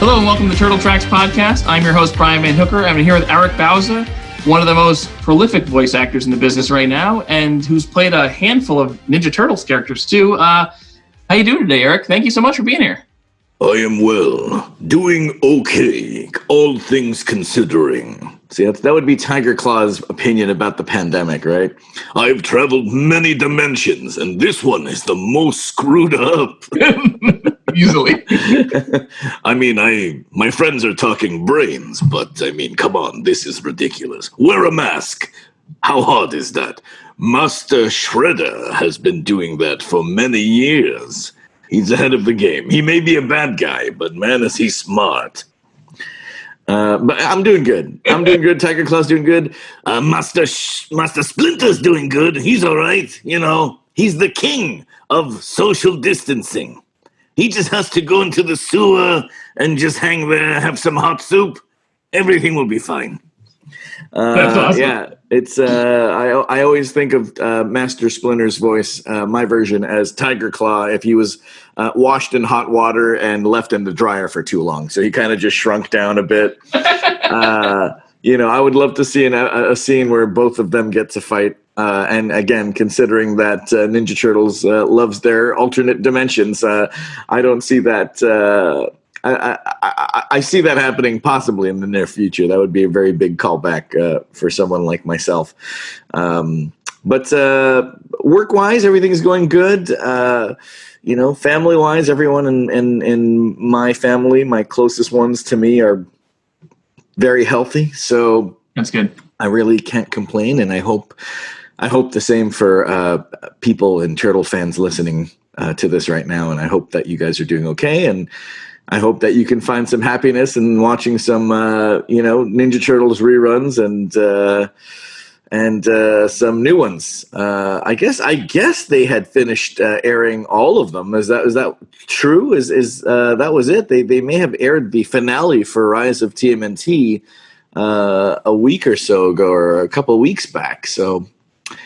Hello and welcome to Turtle Tracks Podcast. I'm your host, Brian VanHooker. I'm here with Eric Bauza, one of the most prolific voice actors in the business right now, and who's played a handful of Ninja Turtles characters too. How you doing today, Eric? Thank you so much for being here. I am well, doing okay, all things considering. See, that would be Tiger Claw's opinion about the pandemic, right? I've traveled many dimensions, and this one is the most screwed up. Easily. I mean, my friends are talking brains, but I mean, come on, this is ridiculous. Wear a mask. How hard is that? Master Shredder has been doing that for many years. He's ahead of the game. He may be a bad guy, but man, is he smart. But I'm doing good. Tiger Claw's doing good. Master Splinter's doing good. He's all right. You know, he's the king of social distancing. He just has to go into the sewer and just hang there, have some hot soup. Everything will be fine. That's awesome. Yeah, it's. I always think of Master Splinter's voice, my version, as Tiger Claw if he was washed in hot water and left in the dryer for too long. So he kind of just shrunk down a bit. I would love to see a scene where both of them get to fight. And again, considering that Ninja Turtles loves their alternate dimensions, I don't see that. I see that happening possibly in the near future. That would be a very big callback for someone like myself. But work-wise, everything's going good. Family-wise, everyone in my family, my closest ones to me, are very healthy. So that's good. I really can't complain, and I hope the same for people and Turtle fans listening to this right now. And I hope that you guys are doing okay, and I hope that you can find some happiness in watching some, Ninja Turtles reruns and some new ones. I guess they had finished airing all of them. Is that true? Is that was it? They may have aired the finale for Rise of TMNT a week or so ago, or a couple of weeks back. So.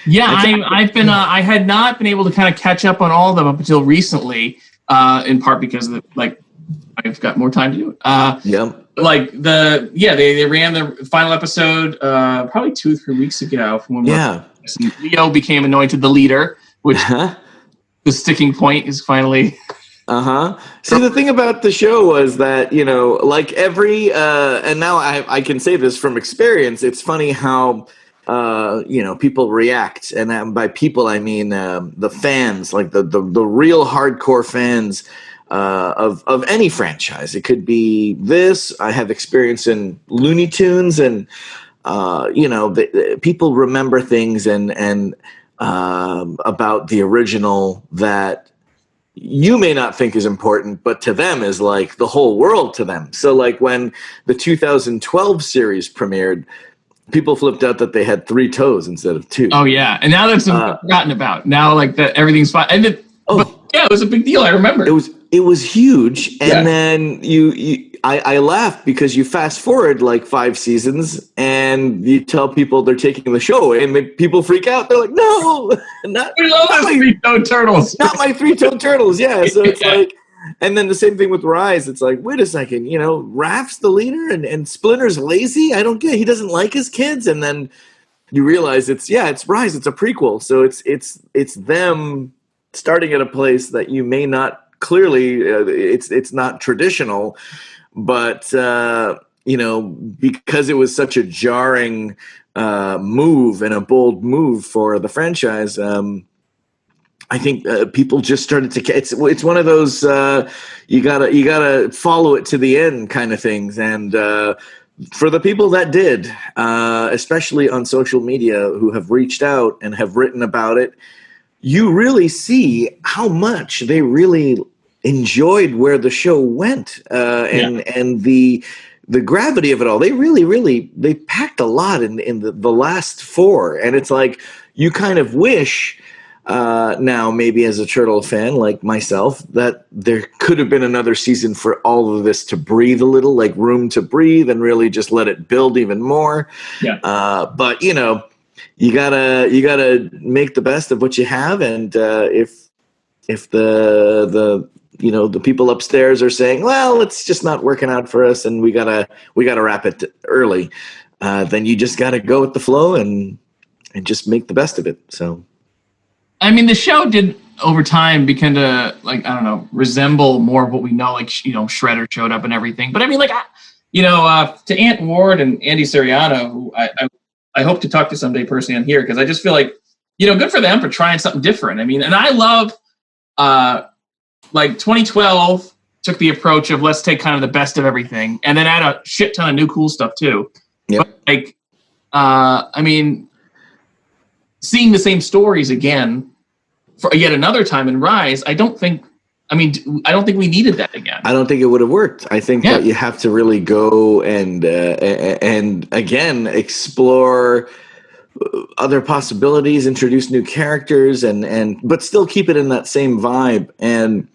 Yeah, I had not been able to kind of catch up on all of them up until recently, in part because I've got more time to do it. They ran the final episode probably 2 or 3 weeks ago. From when Leo became anointed the leader, which the sticking point is finally. See, the thing about the show was that, like every and now I can say this from experience. It's funny how people react, and by people I mean the fans, like the real hardcore fans. Of any franchise. It could be this. I have experience in Looney Tunes, and people remember things and about the original that you may not think is important, but to them is like the whole world to them. So like when the 2012 series premiered, people flipped out that they had 3 toes instead of 2. Oh yeah, and now that's forgotten about. Now like that everything's fine. And it was a big deal. I remember it was huge, and then I laugh because you fast forward like 5 seasons and you tell people they're taking the show away, and people freak out. They're like, "No, we love those 3-toed turtles, not my 3-toed turtles." Yeah, so it's like, and then the same thing with Rise. It's like, wait a second, Raph's the leader and Splinter's lazy. I don't get it. He doesn't like his kids, and then you realize it's Rise. It's a prequel, so it's them starting at a place that you may not. Clearly, it's not traditional, but because it was such a jarring move and a bold move for the franchise, I think people just started to. It's one of those you gotta follow it to the end kind of things, and for the people that did, especially on social media, who have reached out and have written about it. You really see how much they really enjoyed where the show went, and the gravity of it all. They really they packed a lot in the last 4, and it's like you kind of wish now, maybe as a Turtle fan like myself, that there could have been another season for all of this to breathe a little, like room to breathe, and really just let it build even more. Yeah. But you gotta make the best of what you have, and if the the people upstairs are saying, well, it's just not working out for us, and we gotta wrap it early. Then you just gotta go with the flow and just make the best of it. So, I mean, the show did over time begin to, like, I don't know, resemble more of what we know. Like, Shredder showed up and everything. But I mean, like, to Ant Ward and Andy Siriano, who I hope to talk to someday personally on here, because I just feel like, good for them for trying something different. I mean, and I love, like 2012 took the approach of let's take kind of the best of everything and then add a shit ton of new cool stuff too. Yep. But like, I mean, seeing the same stories again for yet another time in Rise, I don't think we needed that again. I don't think it would have worked. I think that you have to really go and again explore other possibilities, introduce new characters, but still keep it in that same vibe. And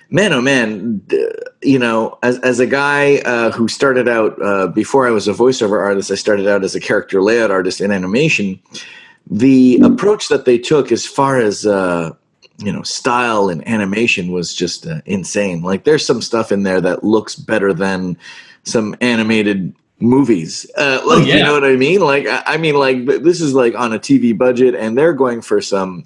man, oh man, as a guy who started out before I was a voiceover artist, I started out as a character layout artist in animation. The approach that they took as far as style and animation was just insane. Like, there's some stuff in there that looks better than some animated movies. You know what I mean? Like, I mean, like, this is like on a TV budget, and they're going for some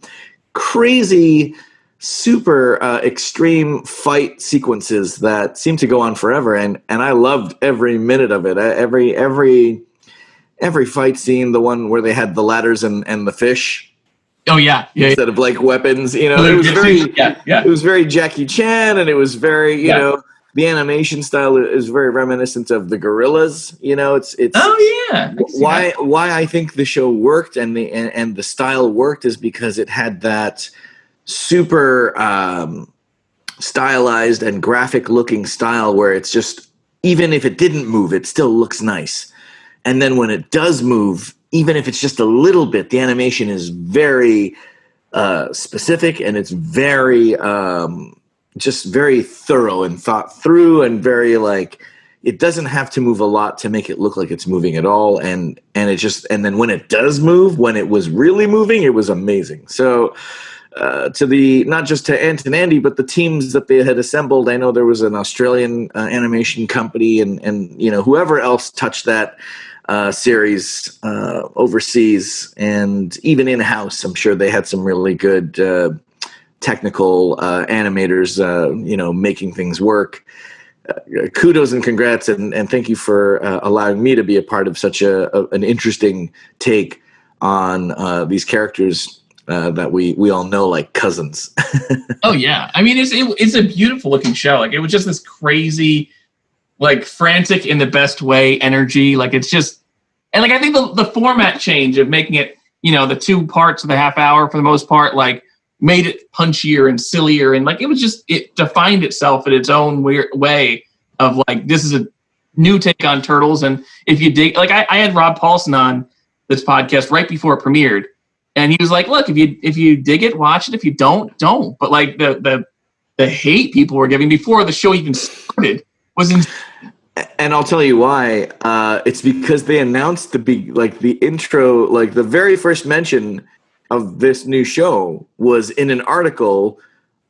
crazy, super extreme fight sequences that seem to go on forever. And I loved every minute of it. Every fight scene, the one where they had the ladders and the fish. Oh yeah. Instead of like weapons, it was very, it was very Jackie Chan, and it was very, the animation style is very reminiscent of the Gorillas. It's why I think the show worked and the style worked is because it had that super stylized and graphic looking style where it's just, even if it didn't move, it still looks nice. And then when it does move, even if it's just a little bit, the animation is very specific, and it's very just very thorough and thought through, and very like, it doesn't have to move a lot to make it look like it's moving at all. And then when it does move, when it was really moving, it was amazing. So not just to Ant and Andy, but the teams that they had assembled. I know there was an Australian animation company, and whoever else touched that series overseas, and even in-house, I'm sure they had some really good technical animators, making things work. Kudos and congrats, and thank you for allowing me to be a part of such an interesting take on these characters that we all know like cousins. Oh yeah, I mean, it's a beautiful looking show. Like, it was just this crazy, like, frantic in the best way energy. Like, it's just, and like, I think the format change of making it, the 2 parts of the half hour for the most part, like, made it punchier and sillier, and like, it defined itself in its own weird way of like, this is a new take on Turtles. And if you dig, like, I had Rob Paulsen on this podcast right before it premiered, and he was like, look, if you dig it, watch it. If you don't. But like, the hate people were giving before the show even started was insane. And I'll tell you why. It's because they announced the intro, like the very first mention of this new show was in an article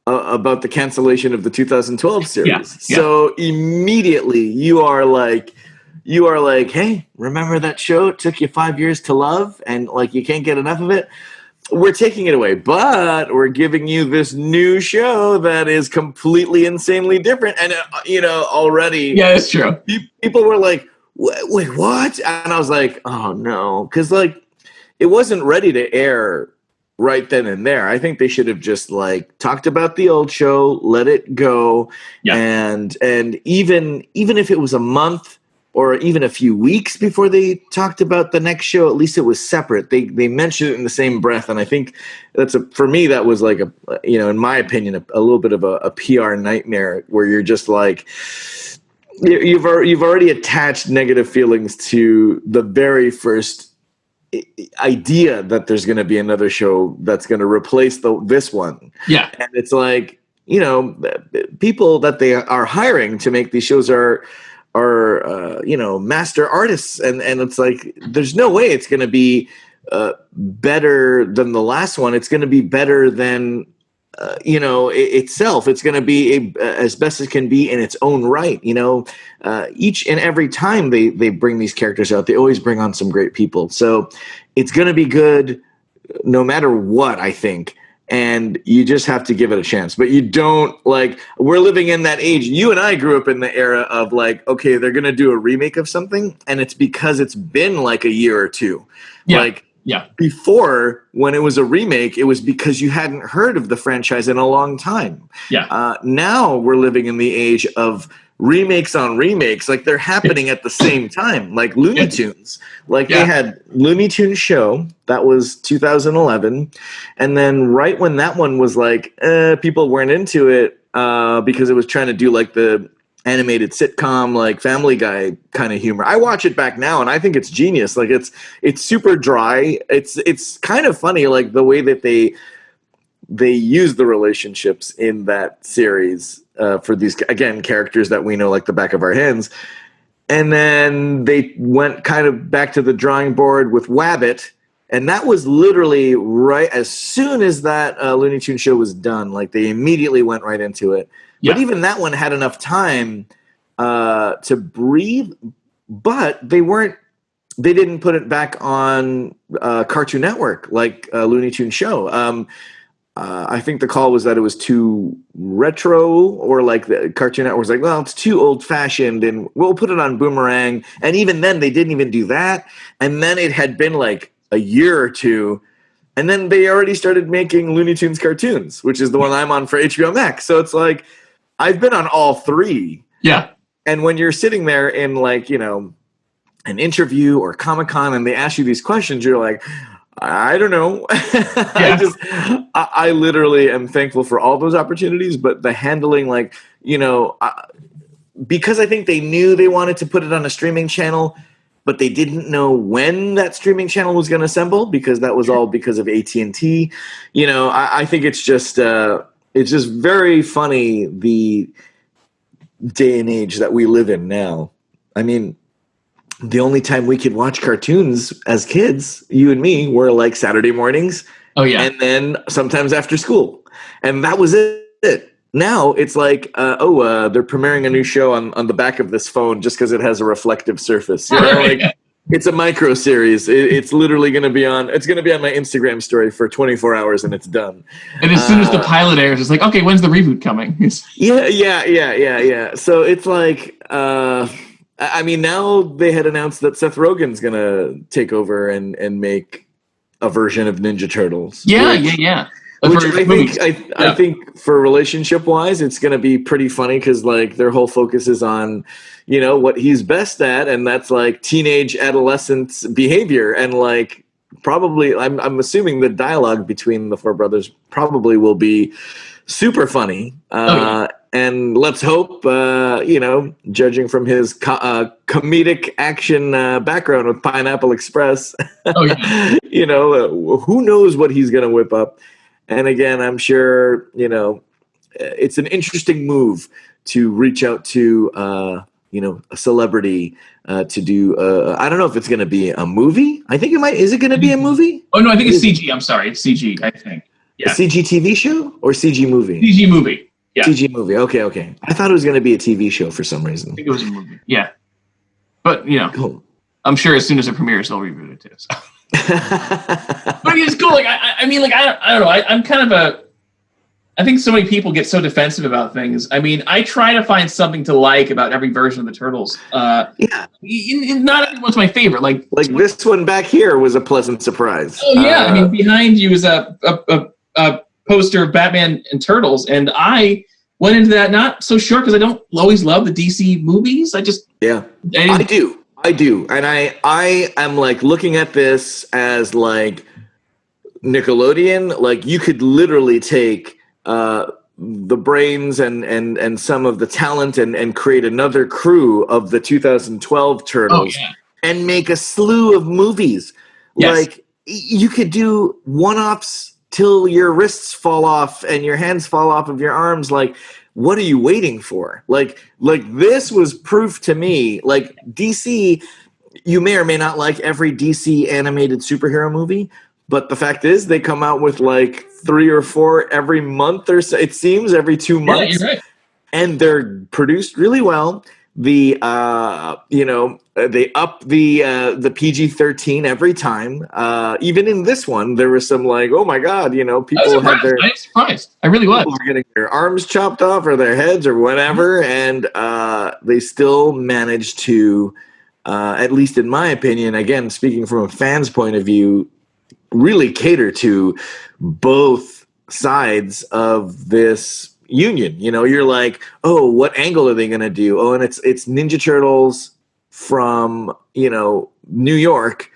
about the cancellation of the 2012 series. Yeah. So immediately you are like, hey, remember that show? It took you 5 years to love, and like, you can't get enough of it. We're taking it away, but we're giving you this new show that is completely insanely different. And, already. Yeah, it's true. People were like, wait, what? And I was like, oh no. Cause like, it wasn't ready to air right then and there. I think they should have just like talked about the old show, let it go. Yeah. And even if it was a month or even a few weeks before they talked about the next show, at least it was separate. They mentioned it in the same breath. And I think for me, that was like in my opinion, a little bit of a PR nightmare where you're just like, you've already attached negative feelings to the very first idea that there's going to be another show that's going to replace this one. Yeah. And it's like, people that they are hiring to make these shows are master artists, and it's like, there's no way it's going to be better than the last one. It's going to be better than itself. It's going to be as best it can be in its own right. Each and every time they bring these characters out, they always bring on some great people. So it's going to be good no matter what, I think. And you just have to give it a chance. But you don't, we're living in that age. You and I grew up in the era of okay, they're going to do a remake of something, and it's because it's been a year or two. Yeah. Before, when it was a remake, it was because you hadn't heard of the franchise in a long time. Yeah. Now we're living in the age of remakes on remakes. They're happening at the same time. Looney Tunes. They had Looney Tunes show. That was 2011. And then right when that one was people weren't into it because it was trying to do the animated sitcom, Family Guy kind of humor. I watch it back now and I think it's genius. It's super dry. It's kind of funny, the way that they use the relationships in that series for these, again, characters that we know like the back of our hands. And then they went kind of back to the drawing board with Wabbit. And that was literally right as soon as that Looney Tunes show was done. They immediately went right into it. Yeah. But even that one had enough time to breathe. But they didn't put it back on Cartoon Network like Looney Tunes show. I think the call was that it was too retro, or the Cartoon Network was well, it's too old-fashioned, and we'll put it on Boomerang. And even then, they didn't even do that. And then it had been a year or two, and then they already started making Looney Tunes cartoons, which is the one I'm on for HBO Max. So it's I've been on all three. Yeah. And when you're sitting there in an interview or Comic-Con and they ask you these questions, you're I don't know. Yeah. I literally am thankful for all those opportunities, but the handling, because I think they knew they wanted to put it on a streaming channel, but they didn't know when that streaming channel was going to assemble, because that was all because of AT&T. I think it's just very funny, the day and age that we live in now. I mean, the only time we could watch cartoons as kids, you and me, were Saturday mornings. Oh, yeah. And then sometimes after school. And that was it. Now it's they're premiering a new show on the back of this phone just because it has a reflective surface. It's a micro series. It's literally going to be on. It's going to be on my Instagram story for 24 hours, and it's done. And as soon as the pilot airs, it's okay, when's the reboot coming? Yeah. So it's I mean, now they had announced that Seth Rogen's going to take over and make a version of Ninja Turtles. Yeah. Which I think for relationship-wise, it's going to be pretty funny, because their whole focus is on, what he's best at, and that's teenage adolescent behavior, and probably I'm assuming the dialogue between the four brothers probably will be super funny. And let's hope, judging from his comedic action background with Pineapple Express, who knows what he's going to whip up. And again, I'm sure, it's an interesting move to reach out to, a celebrity to do, I don't know if it's going to be a movie. I think it might. Is it going to be a movie? Oh, no, I think it's CG. I'm sorry. It's CG, I think. Yeah. A CG TV show or CG movie? CG movie. Yeah. CG movie. Okay. I thought it was going to be a TV show for some reason. I think it was a movie. Yeah. But, cool. I'm sure as soon as it premieres, they'll reboot it too. So. But it's cool. I don't know. I'm kind of I think so many people get so defensive about things. I mean, I try to find something to like about every version of the Turtles. Not everyone's my favorite. Like this one back here was a pleasant surprise. Oh yeah. I mean, behind you is a poster of Batman and Turtles, and I went into that not so sure because I don't always love the DC movies. I do, and I am looking at this as Nickelodeon. You could literally take the brains and some of the talent and create another crew of the 2012 Turtles and make a slew of movies. Yes. You could do one-offs till your wrists fall off and your hands fall off of your arms. What are you waiting for? This was proof to me. DC, you may or may not like every DC animated superhero movie, but the fact is they come out with 3 or 4 every month or so. It seems every 2 months. Yeah, you're right. And they're produced really well. They up the PG-13 every time. Even in this one, there was some like, oh my god, people had their. I was surprised. I really was. People were getting their arms chopped off or their heads or whatever, and they still managed to, at least in my opinion, again speaking from a fan's point of view, really cater to both sides of this union. You're like, oh, what angle are they going to do? Oh, and it's Ninja Turtles from New York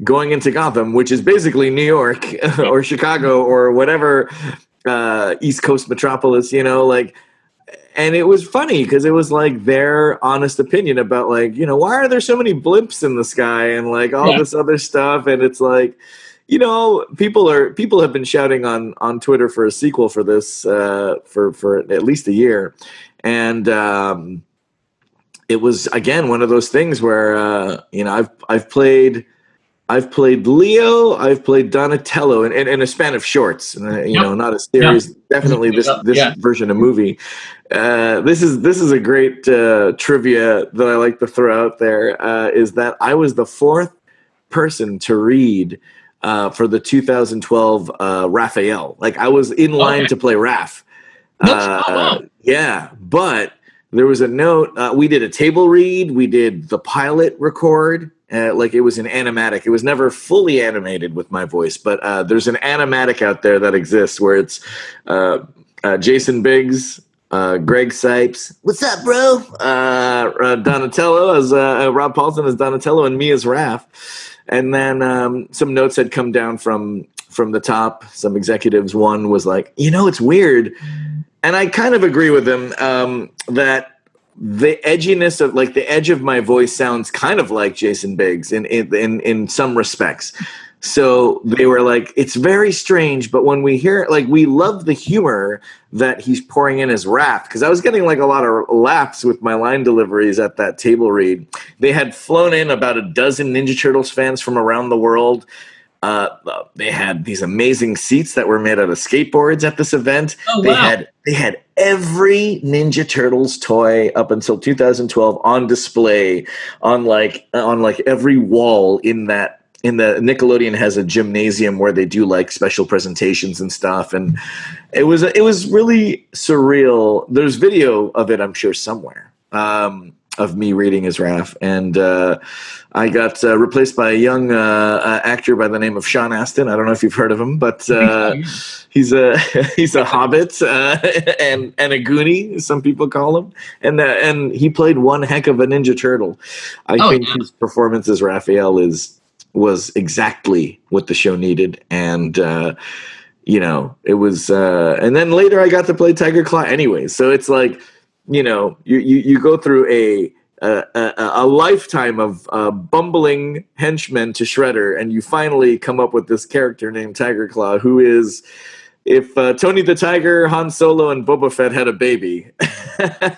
going into Gotham, which is basically New York or Chicago or whatever East Coast metropolis. And it was funny because it was like their honest opinion about like, why are there so many blimps in the sky and like all this other stuff, and it's like, people have been shouting on Twitter for a sequel for this for at least a year, and it was again one of those things where I've played Leo, I've played Donatello in a span of shorts, not a series. Yep. Definitely this version of movie. This is a great trivia that I like to throw out there. Is that I was the 4th person to read. For the 2012 Raphael. Like I was in line to play Raph. Yeah, but there was a note. We did a table read. We did the pilot record. Like it was an animatic. It was never fully animated with my voice, but there's an animatic out there that exists where it's Jason Biggs, Greg Sipes. What's up, bro? Donatello as Rob Paulsen as Donatello and me as Raph. And then some notes had come down from the top. Some executives. One was like, it's weird. And I kind of agree with them that the edginess of like the edge of my voice sounds kind of like Jason Biggs in some respects. So they were like, it's very strange, but when we hear it, like we love the humor that he's pouring in as Raph, because I was getting like a lot of laughs with my line deliveries at that table read. They had flown in about a dozen Ninja Turtles fans from around the world. They had these amazing seats that were made out of skateboards at this event. Oh, wow. They had every Ninja Turtles toy up until 2012 on display on every wall in the Nickelodeon has a gymnasium where they do like special presentations and stuff, and it was really surreal. There's video of it, I'm sure, somewhere, of me reading as Raph, and I got replaced by a young actor by the name of Sean Astin. I don't know if you've heard of him, but he's a Hobbit and a Goonie, some people call him, and he played one heck of a Ninja Turtle. I think his performance as Raphael was exactly what the show needed, and it was. And then later, I got to play Tiger Claw anyway. So it's like, you go through a lifetime of bumbling henchmen to Shredder, and you finally come up with this character named Tiger Claw, who is, if Tony the Tiger, Han Solo, and Boba Fett had a baby,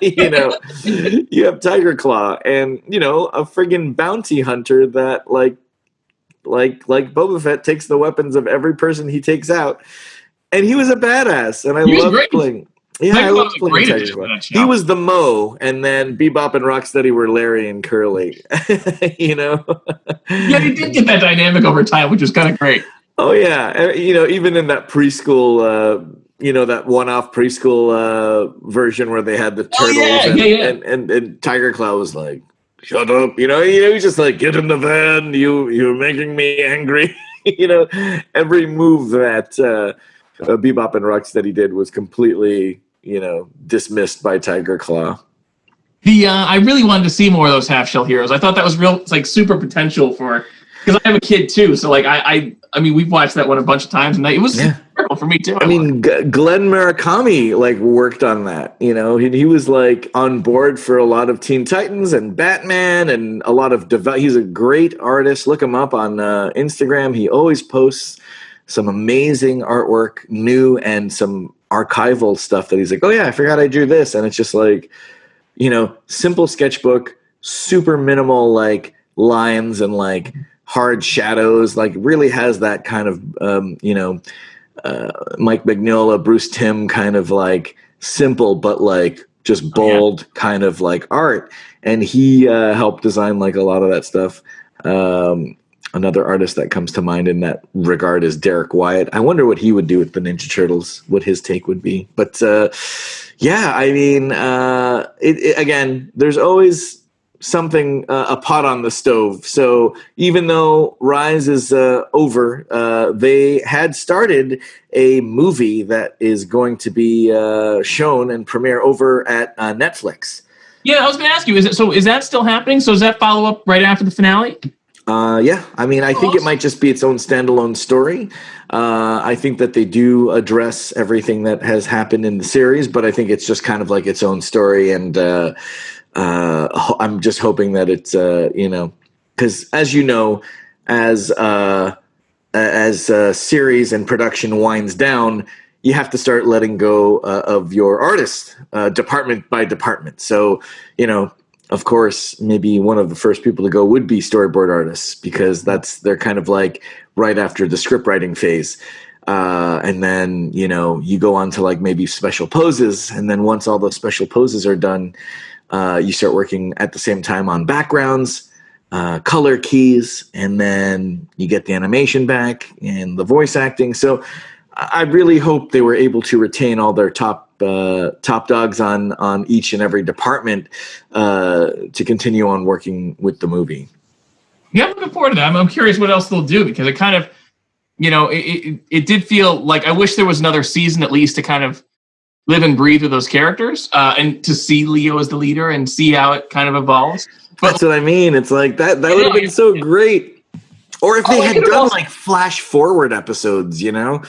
you have Tiger Claw, and a friggin' bounty hunter that like Boba Fett takes the weapons of every person he takes out, and he was a badass, and I loved playing. Yeah, I loved playing Tiger Claw. He was the Mo, and then Bebop and Rocksteady were Larry and Curly. Yeah, he did get that dynamic over time, which was kind of great. Oh yeah, even in that preschool, that one-off preschool version where they had the turtles, and Tiger Claw was like, shut up, he's just like, get in the van, you're making me angry. Every move that Bebop and Rocksteady did was completely, dismissed by Tiger Claw. I really wanted to see more of those half-shell heroes. I thought that was real, like super potential for, because I have a kid too, so like I mean we've watched that one a bunch of times, and it was incredible for me too. I mean, Glenn Murakami like worked on that. He was like on board for a lot of Teen Titans and Batman and a lot of he's a great artist. Look him up on Instagram. He always posts some amazing artwork, new and some archival stuff that he's like, oh yeah, I forgot I drew this, and it's just like, simple sketchbook, super minimal like lines and like hard shadows, like really has that kind of Mike Mignola, Bruce Timm, kind of like simple but like just bold kind of like art, and he helped design like a lot of that stuff. Another artist that comes to mind in that regard is Derek Wyatt. I wonder what he would do with the Ninja Turtles, what his take would be. But yeah, I mean, again, there's always something, a pot on the stove. So even though Rise is over, they had started a movie that is going to be shown and premiere over at Netflix. Yeah, I was going to ask you, is that still happening? So does that follow up right after the finale? Yeah, I mean, I think it might just be its own standalone story. I think that they do address everything that has happened in the series, but I think it's just kind of like its own story. And I'm just hoping that it's, because as you know, as series and production winds down, you have to start letting go of your artist department by department. So, of course, maybe one of the first people to go would be storyboard artists, because they're kind of like right after the script writing phase. And then, you go on to like maybe special poses. And then once all those special poses are done, you start working at the same time on backgrounds, color keys, and then you get the animation back and the voice acting. So I really hope they were able to retain all their top dogs on each and every department to continue on working with the movie. Yeah, I'm looking forward to that. I'm curious what else they'll do, because it kind of, it did feel like I wish there was another season at least to kind of live and breathe with those characters and to see Leo as the leader and see how it kind of evolves. But that's what I mean. It's like that would have been so great. Or if they had done like flash forward episodes, Yeah.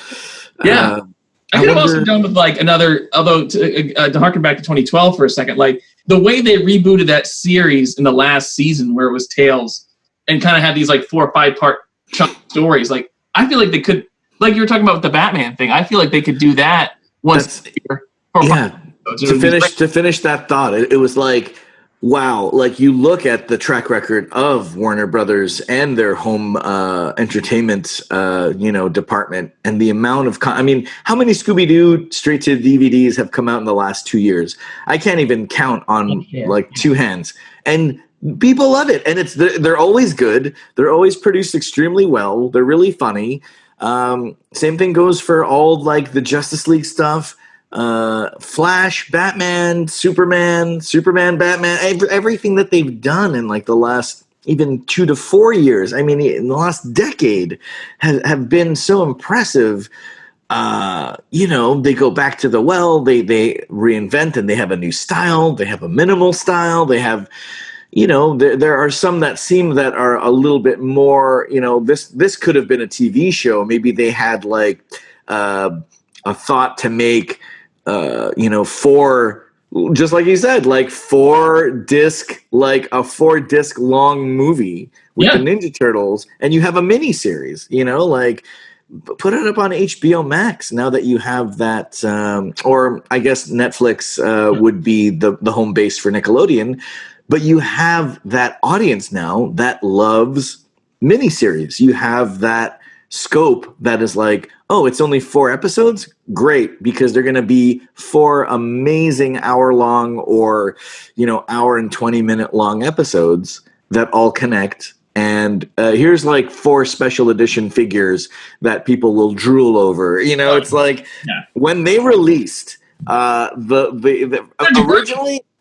I could have also done with like another, although to harken back to 2012 for a second, like the way they rebooted that series in the last season where it was Tales and kind of had these like 4 or 5 part chunk stories. Like, I feel like they could, like you were talking about with the Batman thing, I feel like they could do that once a year. To finish that thought, it was like, wow, like you look at the track record of Warner Brothers and their home entertainment, department, and the amount of, how many Scooby-Doo straight to DVDs have come out in the last 2 years? I can't even count on like 2 hands. And people love it. And they're always good. They're always produced extremely well. They're really funny. Same thing goes for all like the Justice League stuff. Flash, Batman, Superman, Batman, everything that they've done in like the last even 2 to 4 years. I mean, in the last decade have been so impressive. They go back to the well, they reinvent, and they have a new style. They have a minimal style. They have, there are some that seem that are a little bit more, this could have been a TV show. Maybe they had like, a thought to make, 4, just like you said, like 4-disc, like a 4-disc long movie with the Ninja Turtles, and you have a mini series, like put it up on HBO Max now that you have that, or I guess Netflix would be the home base for Nickelodeon, but you have that audience now that loves miniseries. You have that scope that is like, oh, it's only 4 episodes? Great, because they're going to be 4 amazing hour-long or, hour and 20-minute long episodes that all connect. And here's like 4 special edition figures that people will drool over. It's like when they released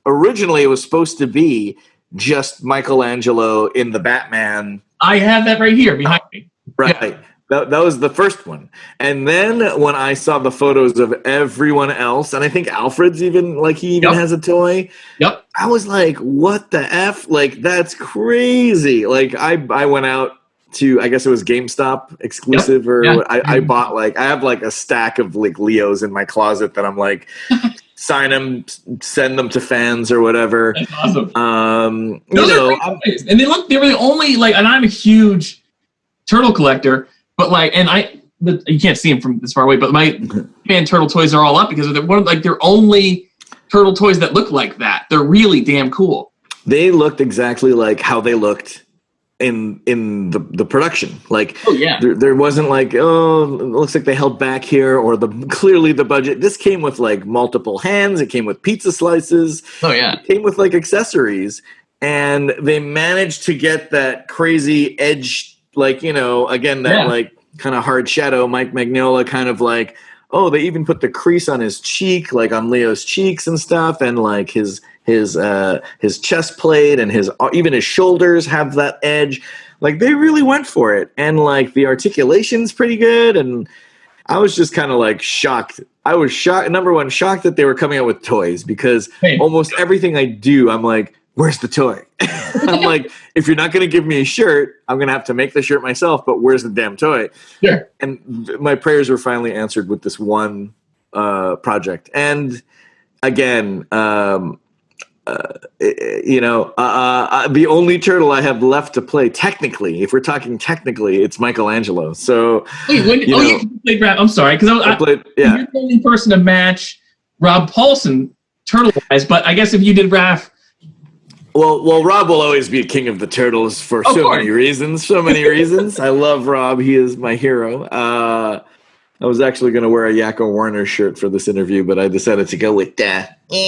originally it was supposed to be just Michelangelo in the Batman. I have that right here behind me. Right. Yeah. That was the first one. And then when I saw the photos of everyone else, and I think Alfred's even, like, he even has a toy. Yep. I was like, what the F? Like, that's crazy. Like, I went out to, I guess it was GameStop exclusive, I bought, like, I have, like, a stack of, like, Leos in my closet that I'm, like, sign them, send them to fans or whatever. That's awesome. And they were the only, like, and I'm a huge turtle collector. But like, you can't see them from this far away. But my man turtle toys are all up because they're only turtle toys that look like that. They're really damn cool. They looked exactly like how they looked in the production. Like, Oh yeah. there wasn't like, oh, it looks like they held back here, or clearly the budget. This came with like multiple hands. It came with pizza slices. Oh yeah. It came with like accessories, and they managed to get that crazy edge, like, again, that like kind of hard shadow, Mike Mignola kind of like, oh, they even put the crease on his cheek, like on Leo's cheeks and stuff, and like his chest plate and even his shoulders have that edge. Like, they really went for it, and like the articulation's pretty good. And I was just kind of like shocked. I was shocked. Number one, shocked that they were coming out with toys, because almost everything I do, I'm like, where's the toy? I'm like, if you're not going to give me a shirt, I'm going to have to make the shirt myself, but where's the damn toy? Sure. And my prayers were finally answered with this one project. And again, the only turtle I have left to play, technically, if we're talking technically, it's Michelangelo. So, wait, you played Raph. I'm sorry, because you're the only person to match Rob Paulsen turtle-wise, but I guess if you did Raph. Well, Rob will always be king of the turtles for many reasons. So many reasons. I love Rob. He is my hero. I was actually going to wear a Yakko Warner shirt for this interview, but I decided to go with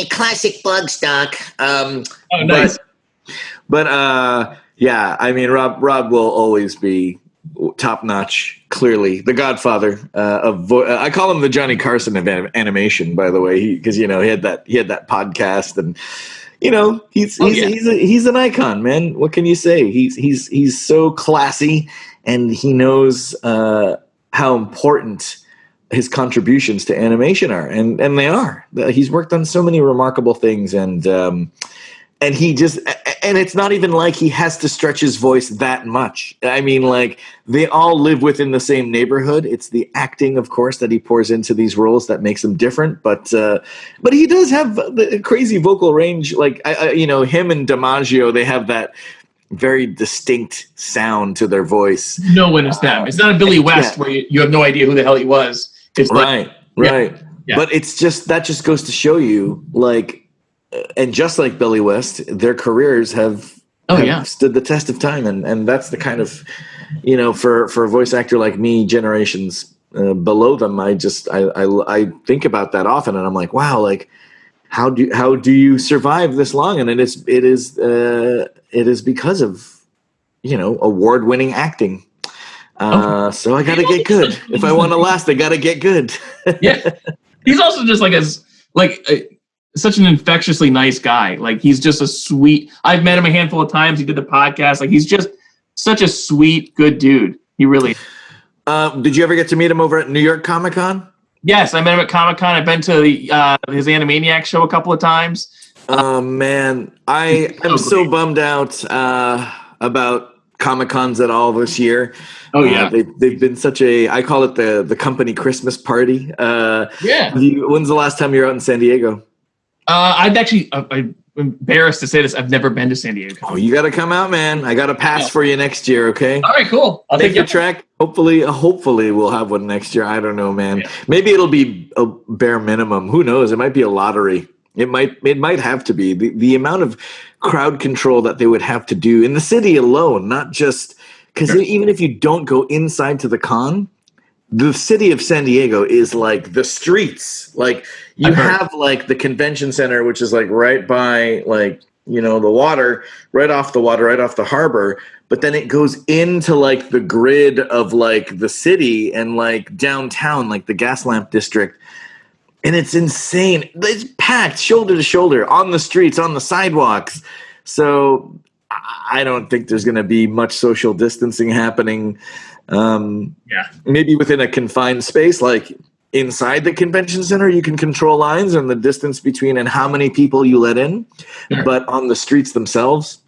classic bug stock. Nice. But yeah, I mean, Rob will always be top notch. Clearly, the Godfather of I call him the Johnny Carson of animation. By the way, because he had that podcast, and he's an icon, man. What can you say? He's so classy, and he knows how important his contributions to animation are, and they are. He's worked on so many remarkable things, and it's not even like he has to stretch his voice that much. I mean, like, they all live within the same neighborhood. It's the acting, of course, that he pours into these roles that makes him different. But he does have the crazy vocal range. Like, him and DiMaggio, they have that very distinct sound to their voice. No one is them. It's not a Billy West where you have no idea who the hell he was. It's right. Yeah. But it's that just goes to show you, like, and just like Billy West, their careers have stood the test of time, and that's the kind of, for a voice actor like me, generations below them, I think about that often, and I'm like, wow, like, how do you survive this long? And it is because of award-winning acting. So I got to get good. If I want to last, I got to get good. Yeah, he's also just such an infectiously nice guy. Like, he's just a sweet. I've met him a handful of times. He did the podcast. Like, he's just such a sweet, good dude. He really. Did you ever get to meet him over at New York Comic Con? Yes, I met him at Comic Con. I've been to his Animaniac show a couple of times. Oh man, I am so bummed out about Comic Cons at all this year. Oh yeah, they've been such I call it the company Christmas party. Yeah. When's the last time you were out in San Diego? I'm embarrassed to say this. I've never been to San Diego. Oh, you got to come out, man. I got a pass for you next year. Okay. All right, cool. I'll take your track. Hopefully we'll have one next year. I don't know, man. Yeah. Maybe it'll be a bare minimum. Who knows? It might be a lottery. It might have to be the amount of crowd control that they would have to do in the city alone, not just because even if you don't go inside to the con, the city of San Diego is like the streets. Like, you have like the convention center, which is like right by the water, right off the harbor. But then it goes into like the grid of like the city and like downtown, like the gas lamp district. And it's insane. It's packed shoulder to shoulder on the streets, on the sidewalks. So I don't think there's going to be much social distancing happening. Maybe within a confined space, like inside the convention center, you can control lines and the distance between and how many people you let in. Sure. But on the streets themselves,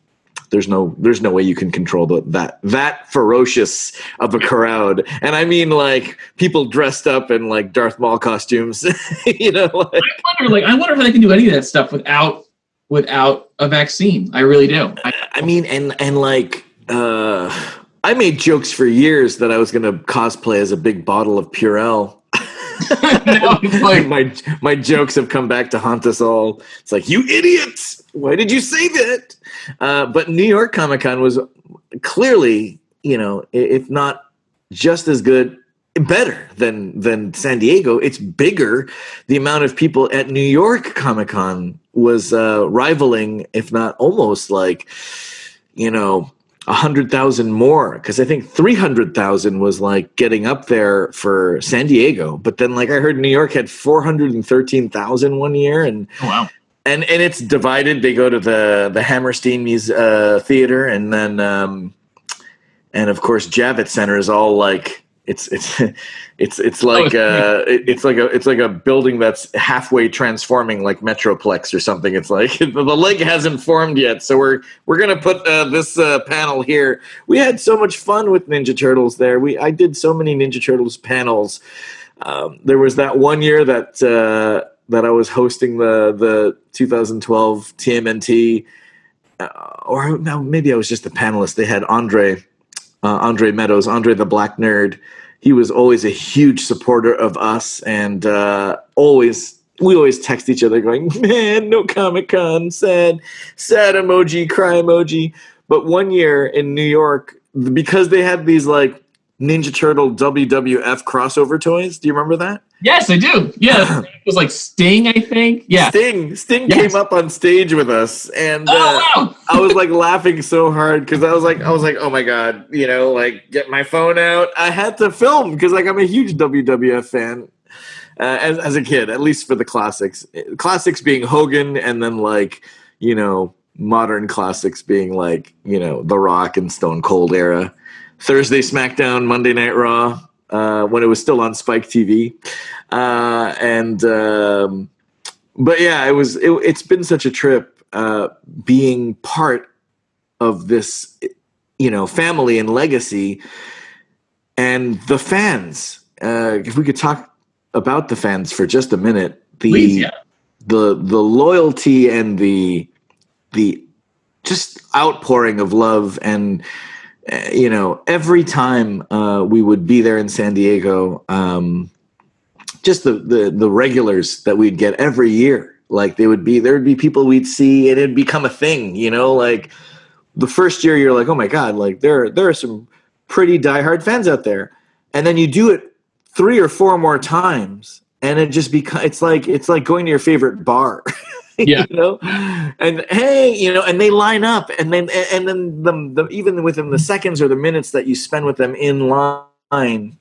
there's no way you can control that ferocious of a crowd. And I mean, like, people dressed up in like Darth Maul costumes. I wonder if they can do any of that stuff without a vaccine. I really do. I mean, I made jokes for years that I was going to cosplay as a big bottle of Purell. My jokes have come back to haunt us all. It's like, you idiots! Why did you say that? But New York Comic Con was clearly, if not just as good, better than San Diego. It's bigger. The amount of people at New York Comic-Con was rivaling, if not almost, 100,000 more, because I think 300,000 was like getting up there for San Diego. But then, I heard New York had 413,000 one year, and Oh, wow. and it's divided. They go to the Hammerstein Theater, and then and of course Javits Center is all like it's like a building that's halfway transforming, like Metroplex or something. It's like the leg hasn't formed yet, so we're gonna put this panel here. We had so much fun with Ninja Turtles there. I did so many Ninja Turtles panels. There was that one year that I was hosting the 2012 TMNT, or no, maybe I was just the panelist. They had Andre Meadows, Andre the Black Nerd. He was always a huge supporter of us, and we always text each other going, "Man, no Comic-Con, sad emoji, cry emoji." But one year in New York, because they had these Ninja Turtle WWF crossover toys. Do you remember that? Yes, I do. Yeah, it was like Sting, I think. Yeah, Sting came up on stage with us, and wow. I was laughing so hard because I was like, oh my god, get my phone out. I had to film because I'm a huge WWF fan as a kid, at least for the classics. Classics being Hogan, and then modern classics being The Rock and Stone Cold era. Thursday SmackDown, Monday Night Raw, when it was still on Spike TV. But yeah, it's been such a trip being part of this, family and legacy, and the fans. If we could talk about the fans for just a minute, Please, yeah. the loyalty and the just outpouring of love, and every time we would be there in San Diego, just the regulars that we'd get every year, there would be people we'd see, and it'd become a thing. The first year you're like, oh my god, there are some pretty diehard fans out there, and then you do it 3 or 4 more times, and it just it's like going to your favorite bar. Yeah. And hey, and they line up, and then even within the seconds or the minutes that you spend with them in line,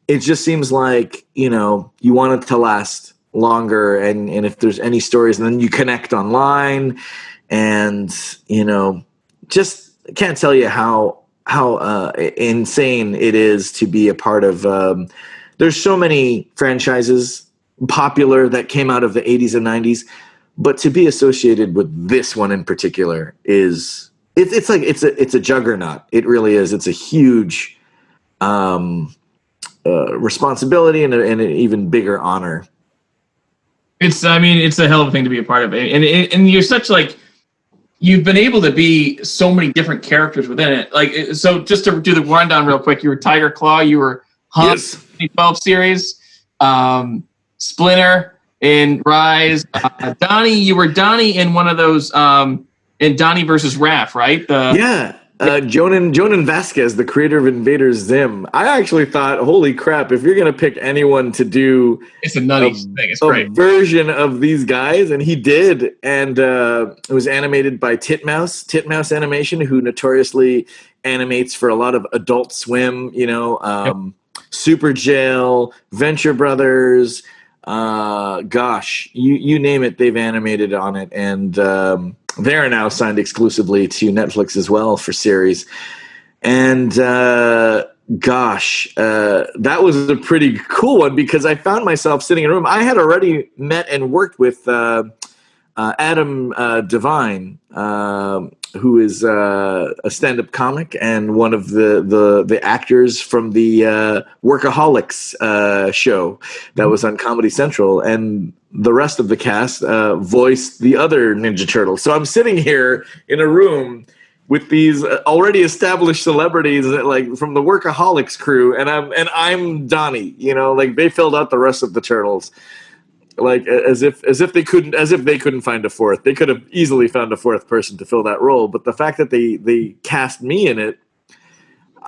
it just seems like you want it to last longer, and if there's any stories, and then you connect online, and just can't tell you how insane it is to be a part of. There's so many franchises popular that came out of the 80s and 90s. But to be associated with this one in particular it's a juggernaut. It really is. It's a huge responsibility and an even bigger honor. It's a hell of a thing to be a part of, and you're such you've been able to be so many different characters within it. So just to do the rundown real quick, you were Tiger Claw, you were Hump, Yes. 2012 series, Splinter in Rise. Donnie, you were Donnie in one of those in Donnie versus Raph, right? Jonan Vasquez, the creator of Invader Zim. I actually thought, holy crap, if you're going to pick anyone to do it's a nutty thing. It's great. A version of these guys, and he did. And it was animated by Titmouse Animation, who notoriously animates for a lot of Adult Swim, Super Jail, Venture Brothers, you name it, they've animated on it. And they're now signed exclusively to Netflix as well for series. And that was a pretty cool one, because I found myself sitting in a room. I had already met and worked with Adam Devine, who is a stand-up comic and one of the actors from the Workaholics show that was on Comedy Central, and the rest of the cast voiced the other Ninja Turtles. So I'm sitting here in a room with these already established celebrities from the Workaholics crew, and I'm Donnie. They filled out the rest of the Turtles. As if they couldn't find a fourth. They could have easily found a fourth person to fill that role, but the fact that they cast me in it,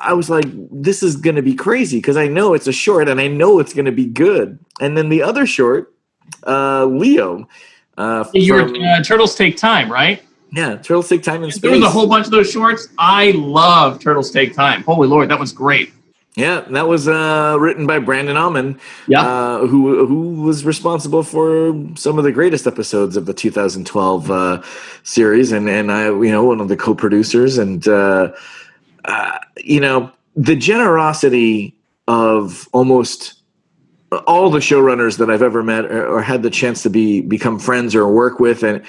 I was like, this is going to be crazy because I know it's a short and I know it's going to be good. And then the other short, Leo. Turtles Take Time, right? Yeah, Turtles Take Time in Space. There was a whole bunch of those shorts. I love Turtles Take Time. Holy Lord, that was great. Yeah, that was written by Brandon Auman, who was responsible for some of the greatest episodes of the 2012 series, and I, one of the co-producers, and the generosity of almost all the showrunners that I've ever met or had the chance to become friends or work with, and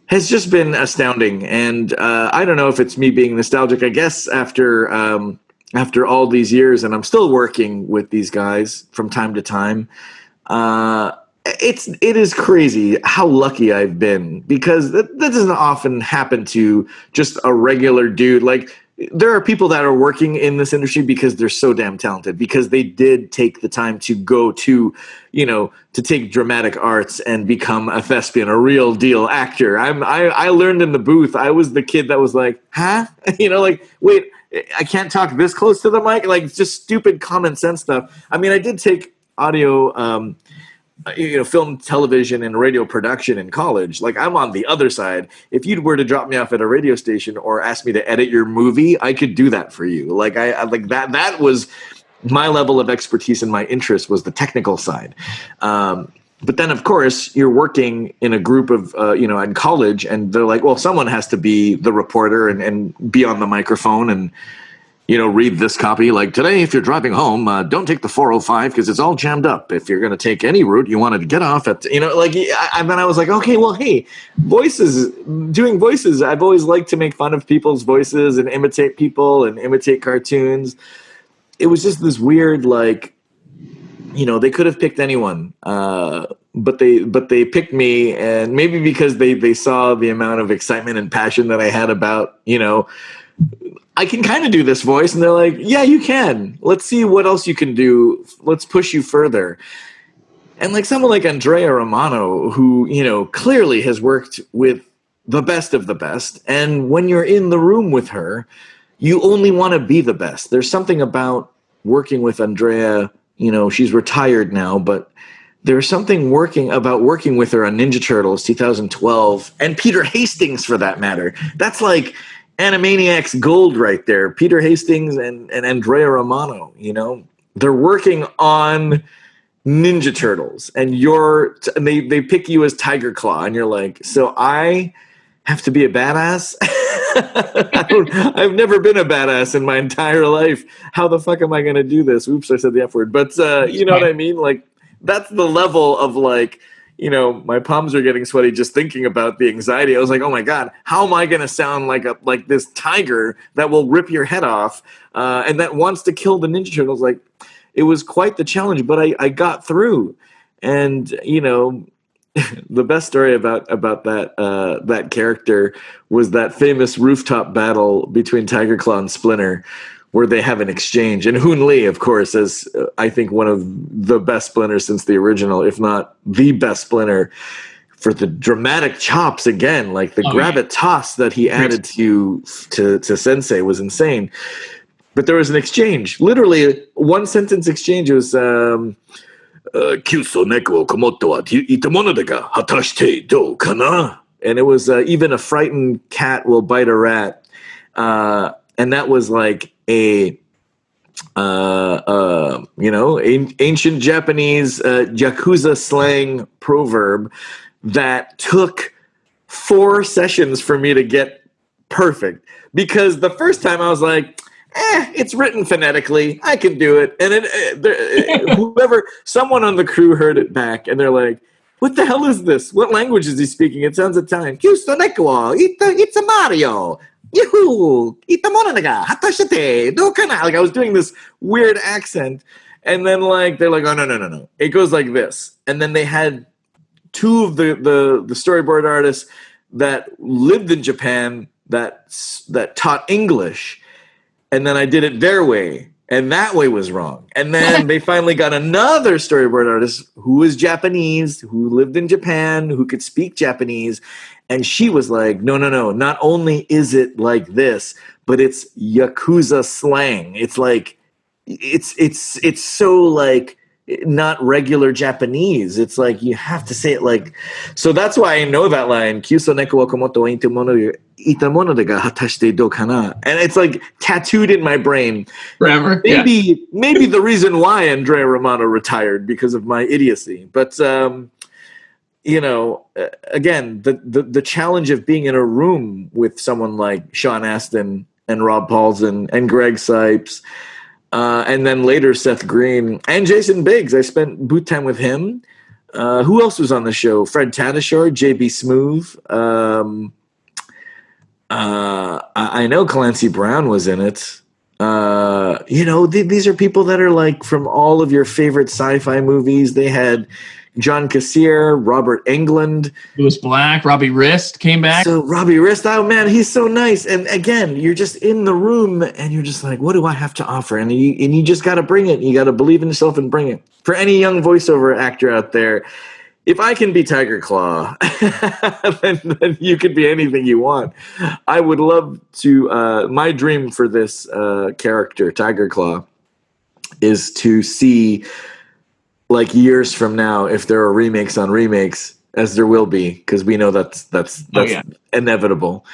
has just been astounding. And I don't know if it's me being nostalgic. I guess after all these years, and I'm still working with these guys from time to time, it is crazy how lucky I've been, because that doesn't often happen to just a regular dude. Like, there are people that are working in this industry because they're so damn talented, because they did take the time to go to, to take dramatic arts and become a thespian, a real deal actor. I learned in the booth. I was the kid that was like, huh? Like, wait, I can't talk this close to the mic. Like, just stupid common sense stuff. I mean, I did take audio, film, television, and radio production in college. Like, I'm on the other side. If you were to drop me off at a radio station or ask me to edit your movie, I could do that for you. Like, I like that. That was my level of expertise, and my interest was the technical side. But then, of course, you're working in a group of, in college, and they're like, well, someone has to be the reporter and be on the microphone and, read this copy. Like, today, if you're driving home, don't take the 405 because it's all jammed up. If you're going to take any route, you wanted to get off at, then I was like, okay, well, hey, doing voices. I've always liked to make fun of people's voices and imitate people and imitate cartoons. It was just this weird, like, they could have picked anyone, but they picked me, and maybe because they saw the amount of excitement and passion that I had about, I can kind of do this voice, and they're like, yeah, you can. Let's see what else you can do. Let's push you further. And like someone like Andrea Romano, who, clearly has worked with the best of the best. And when you're in the room with her, you only want to be the best. There's something about working with Andrea. She's retired now, but there's something working with her on Ninja Turtles 2012, and Peter Hastings, for that matter. That's like Animaniacs gold right there. Peter Hastings and Andrea Romano, they're working on Ninja Turtles, and they pick you as Tiger Claw, and you're like, so I have to be a badass? I've never been a badass in my entire life. How the fuck am I going to do this? Oops, I said the F word. But you know what I mean? Like, that's the level of, like, my palms are getting sweaty just thinking about the anxiety. I was like, oh my God, how am I going to sound like this tiger that will rip your head off and that wants to kill the Ninja Turtles? Like, it was quite the challenge, but I got through. And, the best story about that character was that famous rooftop battle between Tiger Claw and Splinter, where they have an exchange. And Hoon Lee, of course, is I think one of the best Splinters since the original, if not the best Splinter, for the dramatic chops again, like the gravitas that he added to Sensei was insane. But there was an exchange, literally one sentence exchange. It was "Kyuso neko komoto wa itamono da ga hatashite dou kana?" And it was even a frightened cat will bite a rat. And that was like a ancient Japanese Yakuza slang proverb that took 4 sessions for me to get perfect. Because the first time I was like, it's written phonetically, I can do it. And someone on the crew heard it back, and they're like, what the hell is this? What language is he speaking? It sounds Italian. Kyuso neko, it's a Mario. Yahoo! Like, I was doing this weird accent, and then they're like, oh no. It goes like this. And then they had 2 of the storyboard artists that lived in Japan that taught English, and then I did it their way. And that way was wrong. And then they finally got another storyboard artist who was Japanese, who lived in Japan, who could speak Japanese. And she was like, no. Not only is it like this, but it's Yakuza slang. It's like, it's so like not regular Japanese. It's like you have to say it like, so that's why I know that line. Kyuso neko wa komoto wa itamono de ga hatashite do kana. And it's like tattooed in my brain Forever. Maybe the reason why Andrea Romano retired because of my idiocy. But you know, again, the challenge of being in a room with someone like Sean Astin and Rob Paulsen and Greg Sipes, and then later Seth Green and Jason Biggs. I spent boot time with him. Who else was on the show? Fred Tatasciore, JB Smoove. I know Clancy Brown was in it. You know, these are people that are like from all of your favorite sci-fi movies. They had John Cassier, Robert Englund, Louis Black, Robbie Rist came back. So Robbie Rist, oh man, he's so nice. And again, you're just in the room and you're just like, what do I have to offer? And you just got to bring it. You got to believe in yourself and bring it. For any young voiceover actor out there, if I can be Tiger Claw, then you can be anything you want. I would love to. My dream for this character, Tiger Claw, is to see, like years from now, if there are remakes on remakes, as there will be, because we know that's inevitable.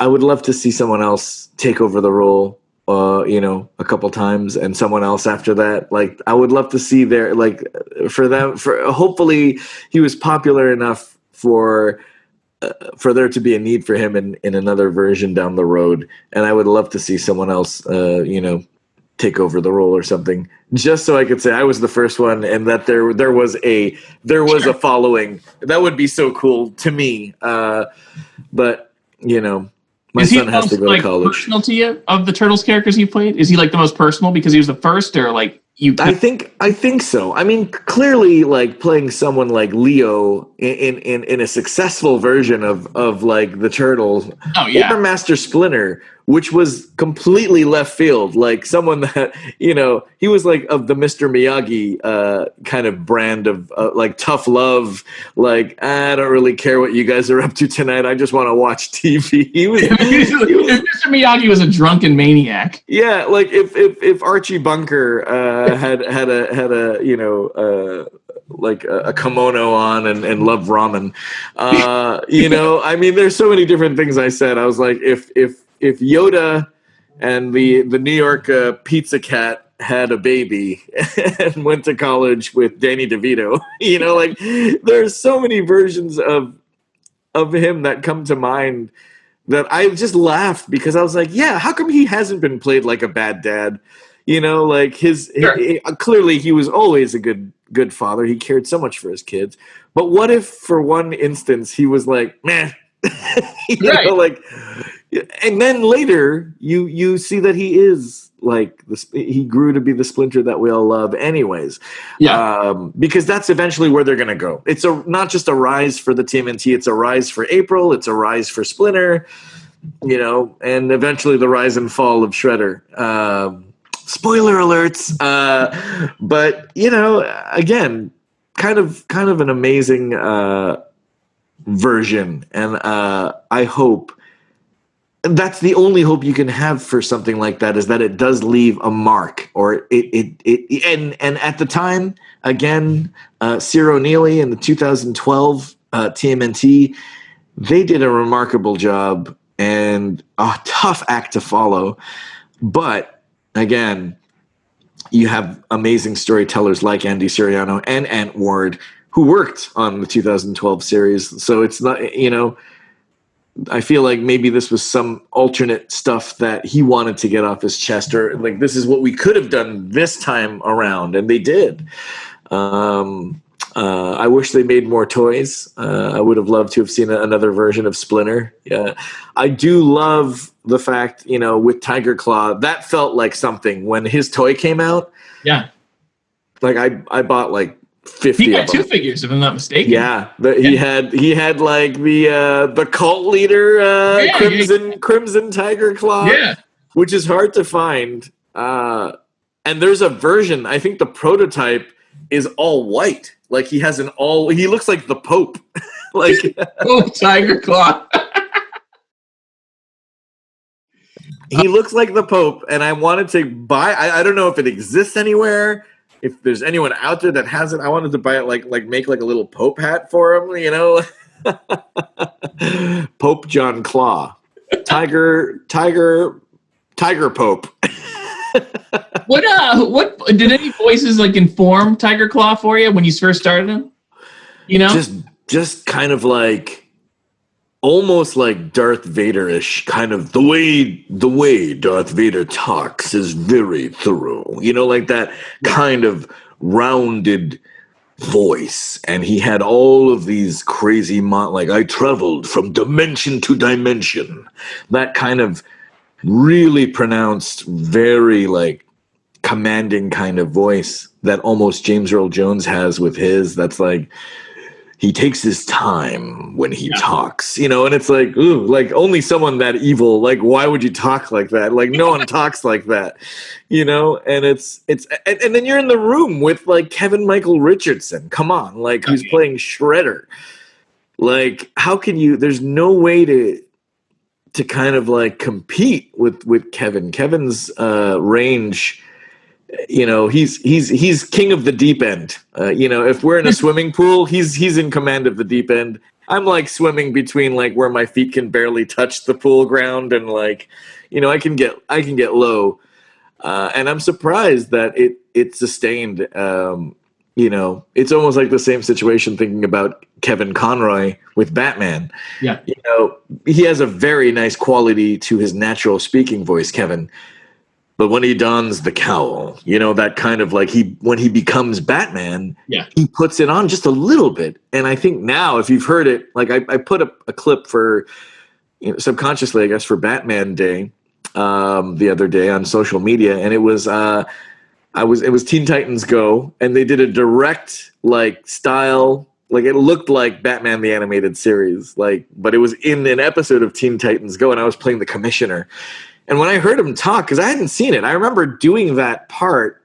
I would love to see someone else take over the role, you know, a couple times, and someone else after that. Like, I would love to see their, like, for them, for hopefully he was popular enough for there to be a need for him in another version down the road. And I would love to see someone else, you know, take over the role or something, just so I could say I was the first one, and that there was a following. That would be so cool to me. But you know, my son has to go to college. Personal to you of the Turtles characters you played? Is he like the most personal because he was the first, or like you? I think so. I mean, clearly, like playing someone like Leo in a successful version of like the Turtles, or Master Splinter, which was completely left field. Like someone that, you know, he was like of the Mr. Miyagi kind of brand of like tough love. Like, I don't really care what you guys are up to tonight. I just want to watch TV. If Mr. Miyagi was a drunken maniac. Yeah, like if Archie Bunker had a you know like a kimono on and loved ramen, you know, I mean, there's so many different things I said. I was like, if Yoda and the New York pizza cat had a baby and went to college with Danny DeVito, you know, like there's so many versions of him that come to mind that I just laughed because I was like, yeah, how come he hasn't been played like a bad dad? You know, like clearly he was always a good father. He cared so much for his kids. But what if for one instance he was like, meh, you know, like, and then later you see that he is like he grew to be the Splinter that we all love anyways. Because that's eventually where they're going to go. It's not just a rise for the TMNT, it's a rise for April, it's a rise for Splinter, you know, and eventually the rise and fall of Shredder. Spoiler alerts. But you know, again, kind of an amazing version, and I hope that's the only hope you can have for something like that, is that it does leave a mark, or it and at the time, again, Ciro Neely in the 2012 TMNT, they did a remarkable job and a tough act to follow, but again, you have amazing storytellers like Andy Siriano and Ant Ward who worked on the 2012 series. So it's not, you know, I feel like maybe this was some alternate stuff that he wanted to get off his chest, or like, this is what we could have done this time around. And they did. I wish they made more toys. I would have loved to have seen another version of Splinter. Yeah, I do love the fact, you know, with Tiger Claw, that felt like something when his toy came out. Yeah. Like I bought like 50 he got of them. 2 figures, if I'm not mistaken. Yeah, he had like the cult leader Crimson Tiger Claw, which is hard to find. And there's a version, I think the prototype is all white. Like he looks like the Pope. Like Tiger Claw. he looks like the Pope, and I wanted to buy. I don't know if it exists anywhere. If there's anyone out there that has it, I wanted to buy it. Like make like a little Pope hat for him. You know, Pope John Claw, Tiger Pope. What did any voices like inform Tiger Claw for you when you first started him? You know, just kind of like. Almost like Darth Vader-ish, kind of the way Darth Vader talks is very thorough. You know, like that kind of rounded voice. And he had all of these crazy, like I traveled from dimension to dimension. That kind of really pronounced, very like commanding kind of voice that almost James Earl Jones has with his. That's like, he takes his time when he talks, you know, and it's like, ooh, like only someone that evil, like, why would you talk like that? Like no one talks like that, you know? And and then you're in the room with like Kevin Michael Richardson. Come on. Like who's playing Shredder. Like how can you, there's no way to kind of like compete with Kevin. Kevin's range, you know, he's king of the deep end. You know, if we're in a swimming pool, he's in command of the deep end. I'm like swimming between like where my feet can barely touch the pool ground and like, you know, I can get low. And I'm surprised that it sustained. You know, it's almost like the same situation thinking about Kevin Conroy with Batman. Yeah. You know, he has a very nice quality to his natural speaking voice, Kevin. But when he dons the cowl, you know, that kind of like when he becomes Batman, he puts it on just a little bit. And I think now, if you've heard it, like I put up a clip for, you know, subconsciously, I guess, for Batman Day the other day on social media, and it was Teen Titans Go, and they did a direct like style, like it looked like Batman the Animated Series, like, but it was in an episode of Teen Titans Go, and I was playing the Commissioner. And when I heard him talk, because I hadn't seen it, I remember doing that part,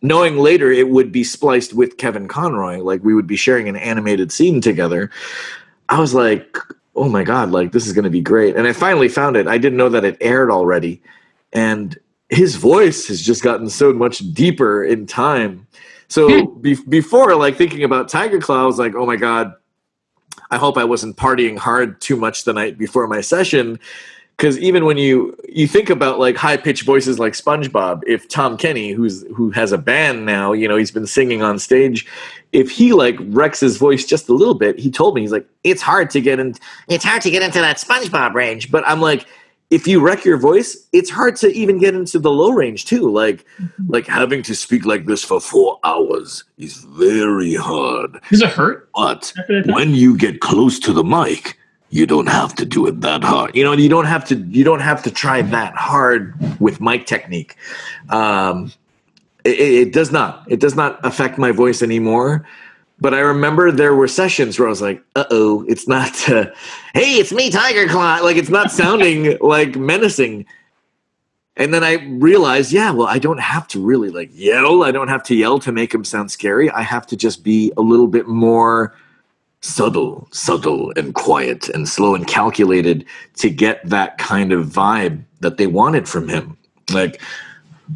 knowing later it would be spliced with Kevin Conroy, like we would be sharing an animated scene together. I was like, oh my God, like this is going to be great. And I finally found it. I didn't know that it aired already. And his voice has just gotten so much deeper in time. So before, like thinking about Tiger Claw, I was like, oh my God, I hope I wasn't partying hard too much the night before my session. Because even when you think about like high pitched voices like SpongeBob, if Tom Kenny, who has a band now, you know, he's been singing on stage, if he like wrecks his voice just a little bit, he told me, he's like, it's hard to get into that SpongeBob range. But I'm like, if you wreck your voice, it's hard to even get into the low range too. Like having to speak like this for 4 hours is very hard. Does it hurt? But when you get close to the mic, you don't have to do it that hard. You know, you don't have to try that hard with mic technique. It does not affect my voice anymore. But I remember there were sessions where I was like, uh-oh, it's not, hey, it's me, Tiger Claw. Like, it's not sounding like menacing. And then I realized, I don't have to really like yell. I don't have to yell to make him sound scary. I have to just be a little bit more subtle and quiet and slow and calculated to get that kind of vibe that they wanted from him. Like,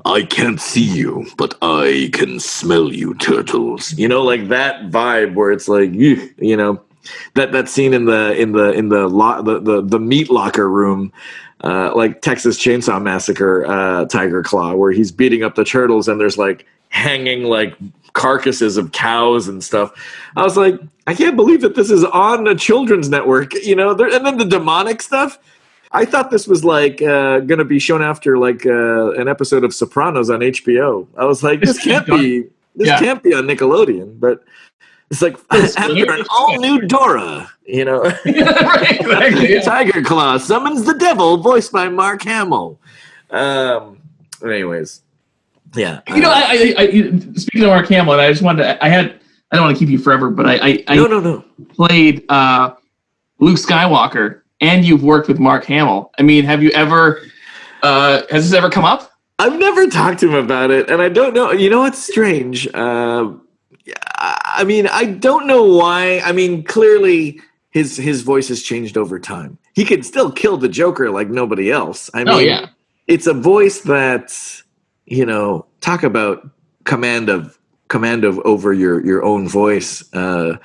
I can't see you, but I can smell you, turtles. You know, like that vibe where it's like, you know, that scene in the meat locker room, like Texas Chainsaw Massacre, Tiger Claw, where he's beating up the turtles and there's like hanging like carcasses of cows and stuff. I was like, I can't believe that this is on a children's network, you know. And then the demonic stuff. I thought this was like going to be shown after like an episode of Sopranos on HBO. I was like, this can't be on Nickelodeon, but it's like after an all new Dora, you know. Right, exactly, yeah. Tiger Claw summons the devil, voiced by Mark Hamill. Anyways. Yeah, you know, I speaking of Mark Hamill, I just wanted to. I don't want to keep you forever, but I no. played Luke Skywalker, and you've worked with Mark Hamill. I mean, have you ever? Has this ever come up? I've never talked to him about it, and I don't know. You know what's strange? I mean, I don't know why. I mean, clearly his voice has changed over time. He can still kill the Joker like nobody else. I mean, it's a voice that, talk about command of over your own voice, and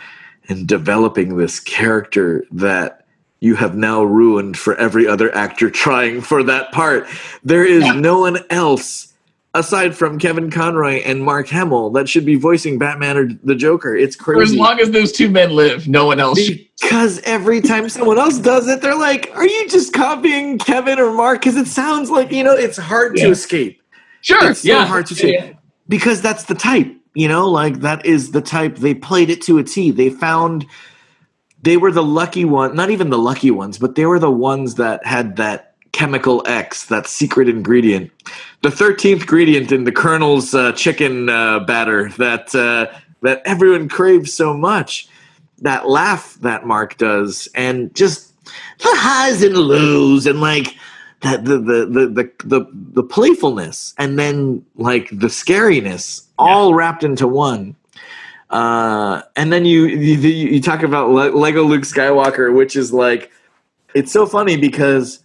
developing this character that you have now ruined for every other actor trying for that part. There is no one else aside from Kevin Conroy and Mark Hamill that should be voicing Batman or the Joker. It's crazy. For as long as those two men live, no one else should. Because every time someone else does it, they're like, are you just copying Kevin or Mark? Because it sounds like, it's hard to escape. Sure. It's so hard to escape. Because that's the type, like that is the type. They played it to a T. They were the lucky one, not even the lucky ones, but they were the ones that had that chemical X, that secret ingredient, the 13th ingredient in the Colonel's chicken batter that everyone craves so much. That laugh that Mark does, and just the highs and lows, and like that the playfulness, and then like the scariness, all wrapped into one. And then you talk about Lego Luke Skywalker, which is like, it's so funny because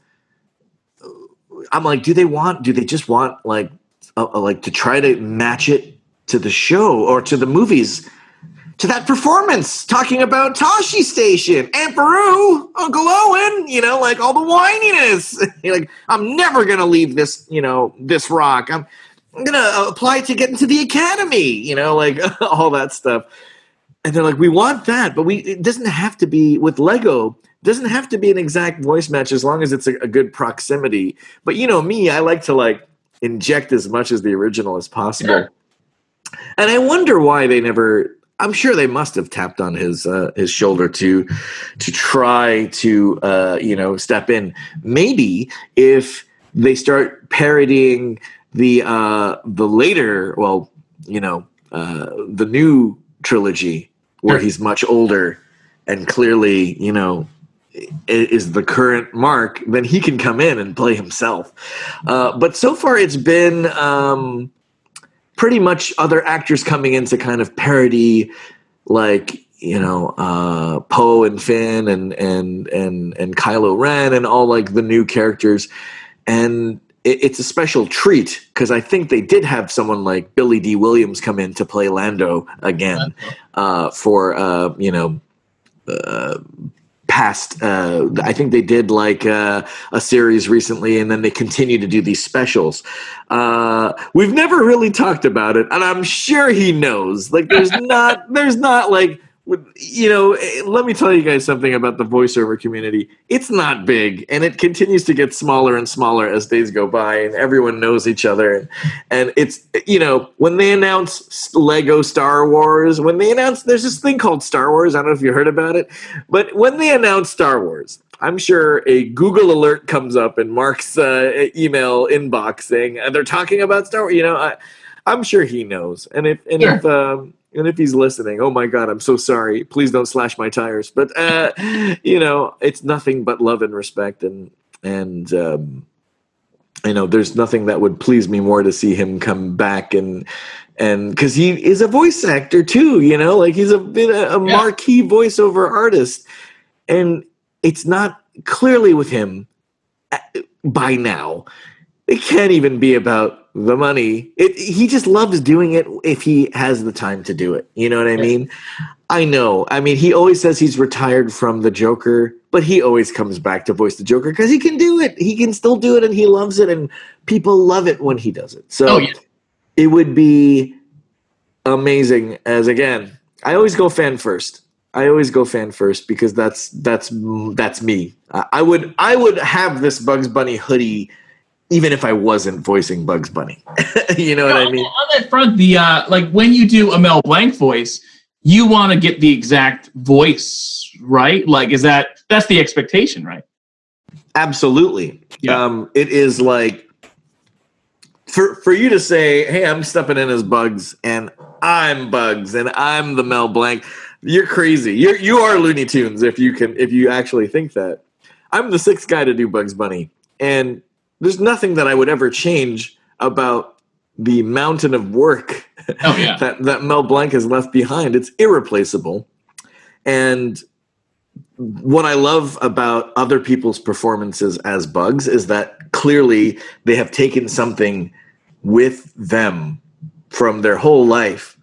I'm like, do they just want like to try to match it to the show or to the movies, to that performance talking about Toshi Station, Aunt Beru, Uncle Owen, like all the whininess. Like, I'm never gonna leave this, this rock. I'm gonna apply to get into the academy, like all that stuff. And they're like, we want that, but it doesn't have to be with Lego. Doesn't have to be an exact voice match as long as it's a good proximity. But me, I like to like inject as much as the original as possible. Sure. And I wonder why they never. I'm sure they must have tapped on his shoulder to try to step in. Maybe if they start parodying the later, the new trilogy where he's much older and clearly, is the current Mark, then he can come in and play himself. But so far it's been pretty much other actors coming in to kind of parody, like, Poe and Finn and Kylo Ren and all like the new characters. And it's a special treat because I think they did have someone like Billy D. Williams come in to play Lando again for past. I think they did like a series recently, and then they continue to do these specials. We've never really talked about it, and I'm sure he knows. Like, there's not like. Let me tell you guys something about the voiceover community. It's not big, and it continues to get smaller and smaller as days go by, and everyone knows each other. And it's, when they announce Lego Star Wars, there's this thing called Star Wars. I don't know if you heard about it, but when they announce Star Wars, I'm sure a Google alert comes up in Mark's email inbox saying they're talking about Star Wars. I'm sure he knows, and if he's listening, oh my God, I'm so sorry. Please don't slash my tires. But it's nothing but love and respect, and there's nothing that would please me more to see him come back and because he is a voice actor too. Like he's a marquee voiceover artist, and it's not clearly with him by now. It can't even be about the money. He just loves doing it if he has the time to do it. You know what I mean? I know. I mean, he always says he's retired from the Joker, but he always comes back to voice the Joker because he can do it. He can still do it, and he loves it, and people love it when he does it. So it would be amazing. As again, I always go fan first. Because that's me. I would have this Bugs Bunny hoodie even if I wasn't voicing Bugs Bunny. You know what I mean? On that front, the like when you do a Mel Blanc voice, you want to get the exact voice, right? Like, that's the expectation, right? Absolutely. Yeah. It is like for you to say, hey, I'm stepping in as Bugs, and I'm Bugs, and I'm the Mel Blanc. You're crazy. You are Looney Tunes if you actually think that. I'm the sixth guy to do Bugs Bunny, and there's nothing that I would ever change about the mountain of work that Mel Blanc has left behind. It's irreplaceable. And what I love about other people's performances as Bugs is that clearly they have taken something with them from their whole life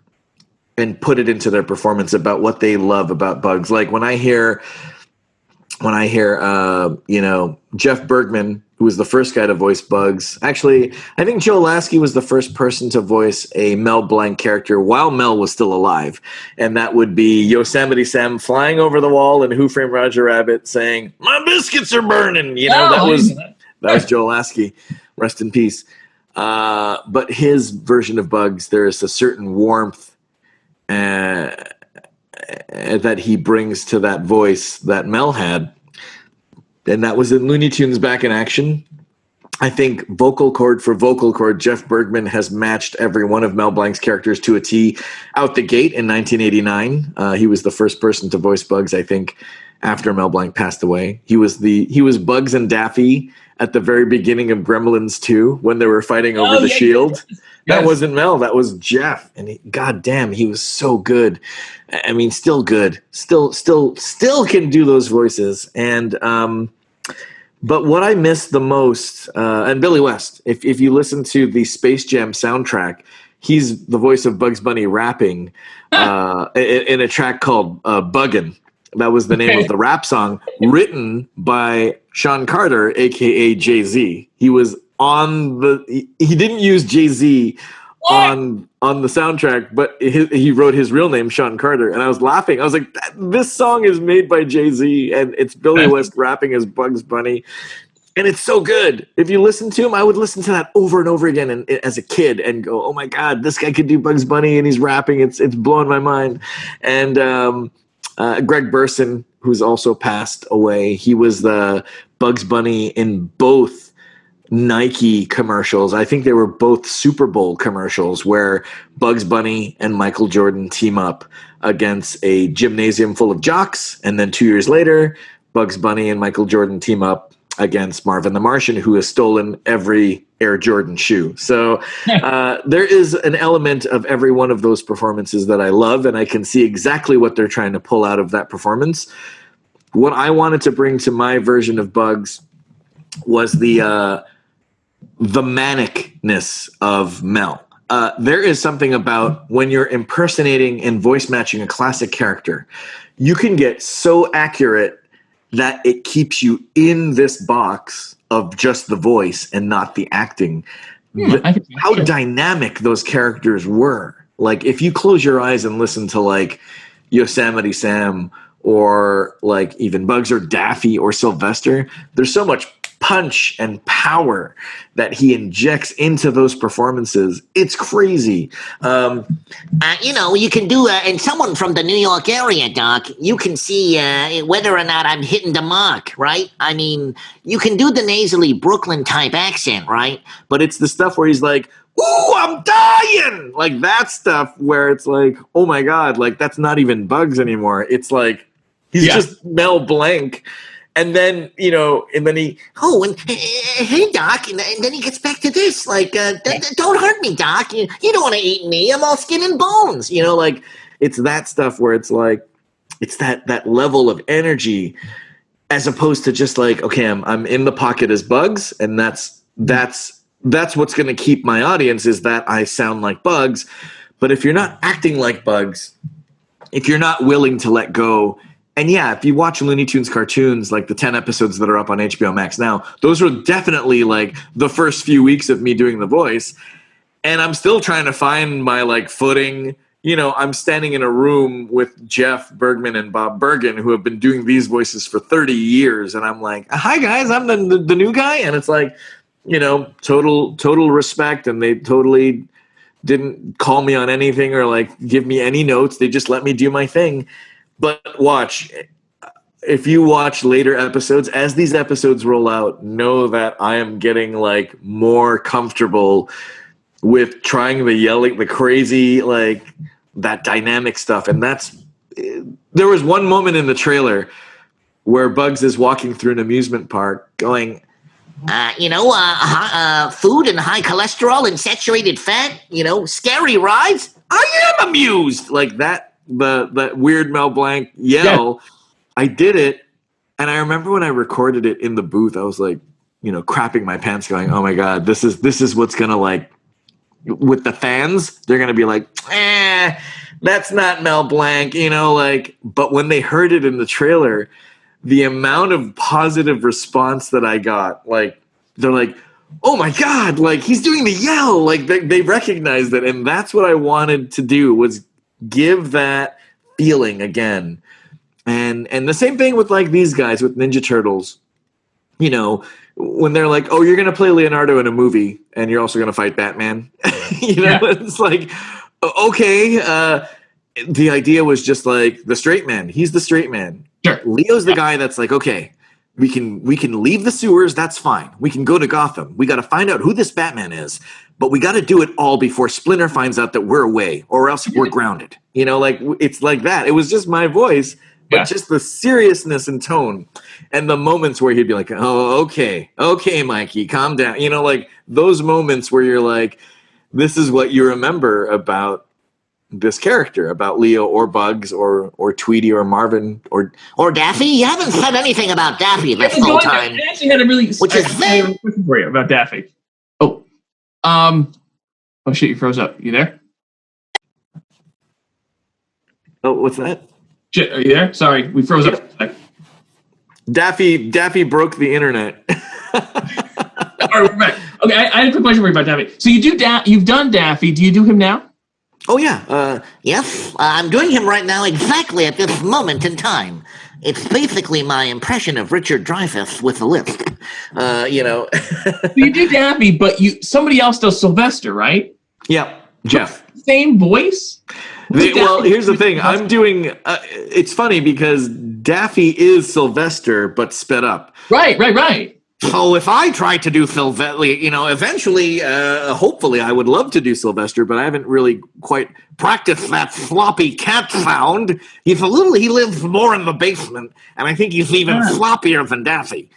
and put it into their performance about what they love about Bugs. Like when I hear Jeff Bergman, who was the first guy to voice Bugs. Actually, I think Joe Lasky was the first person to voice a Mel Blanc character while Mel was still alive. And that would be Yosemite Sam flying over the wall and Who Framed Roger Rabbit saying, "My biscuits are burning." That was Joe Lasky. Rest in peace. But his version of Bugs, there is a certain warmth that he brings to that voice that Mel had. And that was in Looney Tunes Back in Action. I think vocal cord for vocal cord, Jeff Bergman has matched every one of Mel Blanc's characters to a T out the gate in 1989. He was the first person to voice Bugs, I think, after Mel Blanc passed away. He was Bugs and Daffy at the very beginning of Gremlins 2 when they were fighting over the shield. Yes. That wasn't Mel, that was Jeff. And God damn, he was so good. I mean, still good. Still can do those voices. And but what I miss the most, and Billy West, if you listen to the Space Jam soundtrack, he's the voice of Bugs Bunny rapping in a track called Buggin'. That was the name of the rap song, written by Sean Carter, a.k.a. Jay-Z. He was he didn't use Jay-Z on the soundtrack, but he wrote his real name, Sean Carter. And I was laughing. I was like, this song is made by Jay-Z, and it's Billy West rapping as Bugs Bunny. And it's so good. If you listen to him, I would listen to that over and over again as a kid and go, oh my God, this guy could do Bugs Bunny and he's rapping. It's blowing my mind. And Greg Burson, who's also passed away, he was the Bugs Bunny in both Nike commercials. I think they were both Super Bowl commercials where Bugs Bunny and Michael Jordan team up against a gymnasium full of jocks. And then 2 years later, Bugs Bunny and Michael Jordan team up against Marvin the Martian, who has stolen every Air Jordan shoe. So there is an element of every one of those performances that I love, and I can see exactly what they're trying to pull out of that performance. What I wanted to bring to my version of Bugs was the manicness of Mel. There is something about when you're impersonating and voice matching a classic character, you can get so accurate that it keeps you in this box of just the voice and not the acting. How dynamic those characters were. Like if you close your eyes and listen to like Yosemite Sam or like even Bugs or Daffy or Sylvester, there's so much punch and power that he injects into those performances. It's crazy. You can do, and someone from the New York area, Doc, you can see whether or not I'm hitting the mark, right? I mean, you can do the nasally Brooklyn type accent, right? But it's the stuff where he's like, ooh, I'm dying! Like that stuff where it's like, oh my God, like that's not even Bugs anymore. It's like, he's just Mel Blanc. And then, he... Oh, and hey, Doc, and then he gets back to this, like, don't hurt me, Doc. You don't want to eat me. I'm all skin and bones. Like, it's that stuff where it's like, it's that level of energy as opposed to just like, okay, I'm in the pocket as Bugs, and that's what's going to keep my audience is that I sound like Bugs. But if you're not acting like Bugs, if you're not willing to let go. And yeah, if you watch Looney Tunes cartoons, like the 10 episodes that are up on HBO Max now, those were definitely like the first few weeks of me doing the voice. And I'm still trying to find my like footing. I'm standing in a room with Jeff Bergman and Bob Bergen, who have been doing these voices for 30 years. And I'm like, hi guys, I'm the new guy. And it's like, total respect. And they totally didn't call me on anything or like give me any notes. They just let me do my thing. But if you watch later episodes, as these episodes roll out, know that I am getting like more comfortable with trying the yelling, the crazy, like that dynamic stuff. And there was one moment in the trailer where Bugs is walking through an amusement park going, food and high cholesterol and saturated fat, scary rides. I am amused. Like that weird Mel Blanc yell. Yeah. I did it, and I remember when I recorded it in the booth, I was like, crapping my pants going, oh my God, this is what's gonna, like, with the fans, they're gonna be like, that's not Mel Blanc, but when they heard it in the trailer, the amount of positive response that I got, like, they're like, oh my God, like, he's doing the yell, like, they recognized it, and that's what I wanted to do, was give that feeling again. And the same thing with, like, these guys with Ninja Turtles, when they're like, oh, you're going to play Leonardo in a movie and you're also going to fight Batman. It's like, okay. The idea was just like the straight man. He's the straight man. Sure. Leo's the guy that's like, okay, we can leave the sewers. That's fine. We can go to Gotham. We got to find out who this Batman is, but we got to do it all before Splinter finds out that we're away, or else we're grounded. Like, it's like that. It was just my voice. But just the seriousness and tone, and the moments where he'd be like, oh, okay, Mikey, calm down. Like those moments where you're like, this is what you remember about this character, about Leo or Bugs or Tweety or Marvin or Daffy. You haven't said anything about Daffy this whole time. I actually had a really question for you about Daffy. Oh shit, you froze up. You there? Oh, what's that? Shit, are you there? Sorry, we froze up. Daffy broke the internet. All right, we're back. Okay, I had a quick question for you about Daffy. So you've done Daffy. Do you do him now? Oh yeah. Yes, I'm doing him right now, exactly at this moment in time. It's basically my impression of Richard Dreyfuss with a lisp. You do Daffy, but somebody else does Sylvester, right? Yeah, Jeff. Same voice. Well, here's the thing. I'm doing. It's funny because Daffy is Sylvester, but sped up. Right. So if I try to do Sylvester, eventually, hopefully, I would love to do Sylvester, but I haven't really quite practiced that floppy cat sound. He lives more in the basement, and I think he's even floppier than Daffy.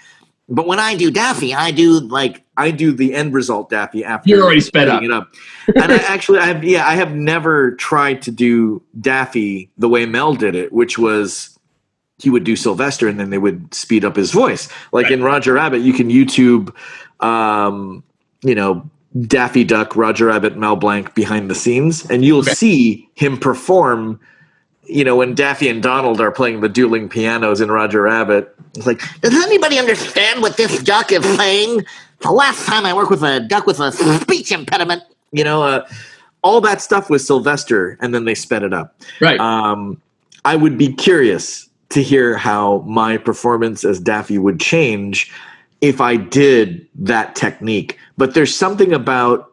But when I do Daffy, I do the end result Daffy after you're already sped up. It up. And I have never tried to do Daffy the way Mel did it, which was he would do Sylvester and then they would speed up his voice. Like in Roger Rabbit, you can YouTube, Daffy Duck, Roger Rabbit, Mel Blanc behind the scenes, and you'll see him perform. When Daffy and Donald are playing the dueling pianos in Roger Rabbit, it's like, does anybody understand what this duck is saying? The last time I worked with a duck with a speech impediment. All that stuff was Sylvester, and then they sped it up. Right. I would be curious to hear how my performance as Daffy would change if I did that technique. But there's something about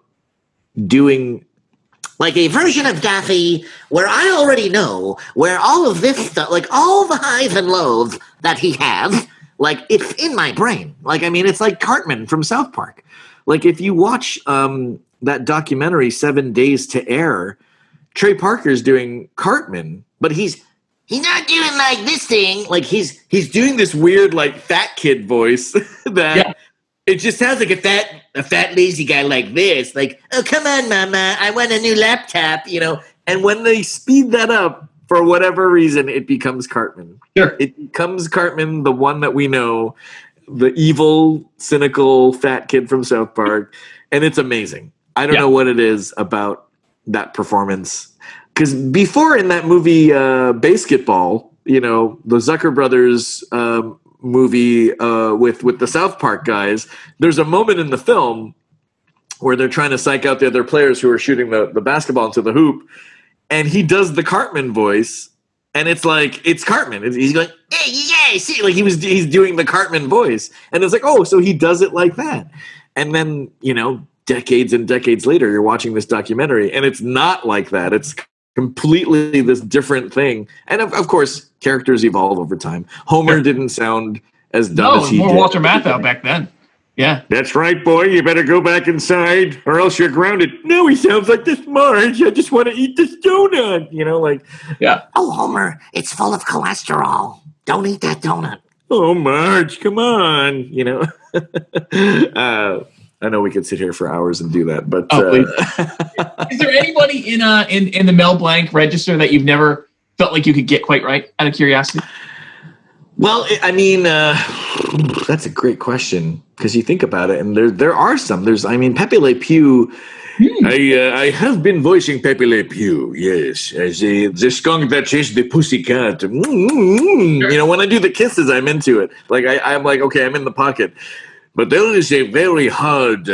doing like a version of Daffy where I already know where all of this stuff, like all the highs and lows that he has, like it's in my brain. Like, I mean, it's like Cartman from South Park. Like if you watch that documentary 7 Days to Air, Trey Parker's doing Cartman, but he's not doing like this thing. Like he's doing this weird like fat kid voice that it just sounds like a fat lazy guy like this. Like, oh come on, mama, I want a new laptop, And when they speed that up for whatever reason, it becomes Cartman. Sure, it becomes Cartman, the one that we know, the evil, cynical fat kid from South Park, and it's amazing. I don't know what it is about that performance. Because before in that movie, Basketball, the Zucker brothers movie with the South Park guys, there's a moment in the film where they're trying to psych out the other players who are shooting the basketball into the hoop, and he does the Cartman voice, and it's like, it's Cartman. He's going, hey, yeah, see, like he's doing the Cartman voice, and it's like, oh, so he does it like that. And then, decades and decades later, you're watching this documentary, and it's not like that. It's completely this different thing. And of course, characters evolve over time. Homer didn't sound as dumb as he more did. Walter Matthau back then. Yeah. That's right, boy. You better go back inside or else you're grounded. No, he sounds like this Marge. I just want to eat this donut. Oh, Homer, it's full of cholesterol. Don't eat that donut. Oh, Marge, come on, you know. I know we could sit here for hours and do that, but is there anybody in the Mel Blanc register that you've never felt like you could get quite right, out of curiosity? Well, I mean, that's a great question because you think about it, and there are some. Pepe Le Pew. I have been voicing Pepe Le Pew, yes, as the skunk that chased the pussycat. You know, when I do the kisses, I'm into it. Like I'm like, okay, I'm in the pocket. But there is a very hard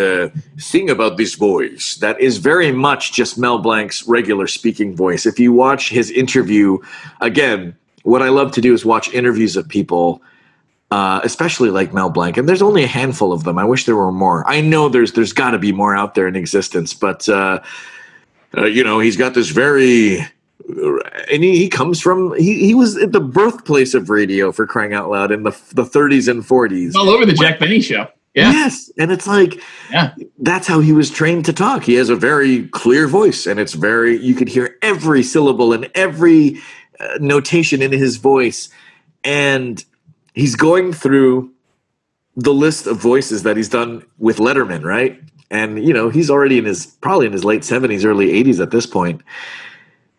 thing about this voice that is very much just Mel Blanc's regular speaking voice. If you watch his interview, again, what I love to do is watch interviews of people, especially like Mel Blanc, and there's only a handful of them. I wish there were more. I know there's got to be more out there in existence, but you know, he's got this very, and he comes from he was at the birthplace of radio, for crying out loud, in the 30s and 40s, All over the Jack Benny show. Yeah. Yes, and it's like, that's how he was trained to talk. He has a very clear voice, and it's very, you could hear every syllable and every notation in his voice, and he's going through the list of voices that he's done with Letterman, right? And, you know, he's already probably in his late 70s, early 80s at this point.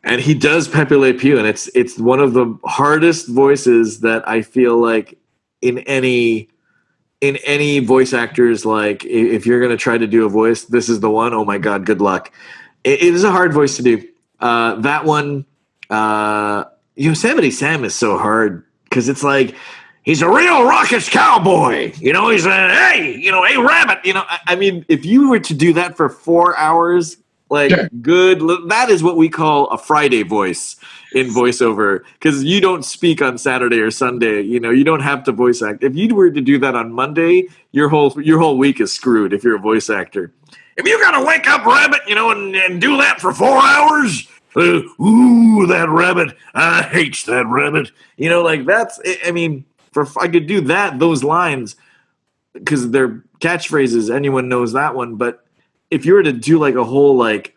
And he does Pepe Le Pew, and it's one of the hardest voices that I feel like in any voice actors, like if you're going to try to do a voice, this is the one. Oh my God, good luck. It is a hard voice to do. That one, Yosemite Sam is so hard because it's like, he's a real raucous cowboy. You know, he's hey rabbit. You know, I mean, if you were to do that for 4 hours, like good, that is what we call a Friday voice in voiceover, because you don't speak on Saturday or Sunday. You know, you don't have to voice act. If you were to do that on Monday, your whole week is screwed if you're a voice actor. If you got to wake up rabbit, you know, and do that for 4 hours, ooh, that rabbit, I hate that rabbit. You know, like that's, I mean, I could do those lines because they're catchphrases. Anyone knows that one. But if you were to do like a whole, like,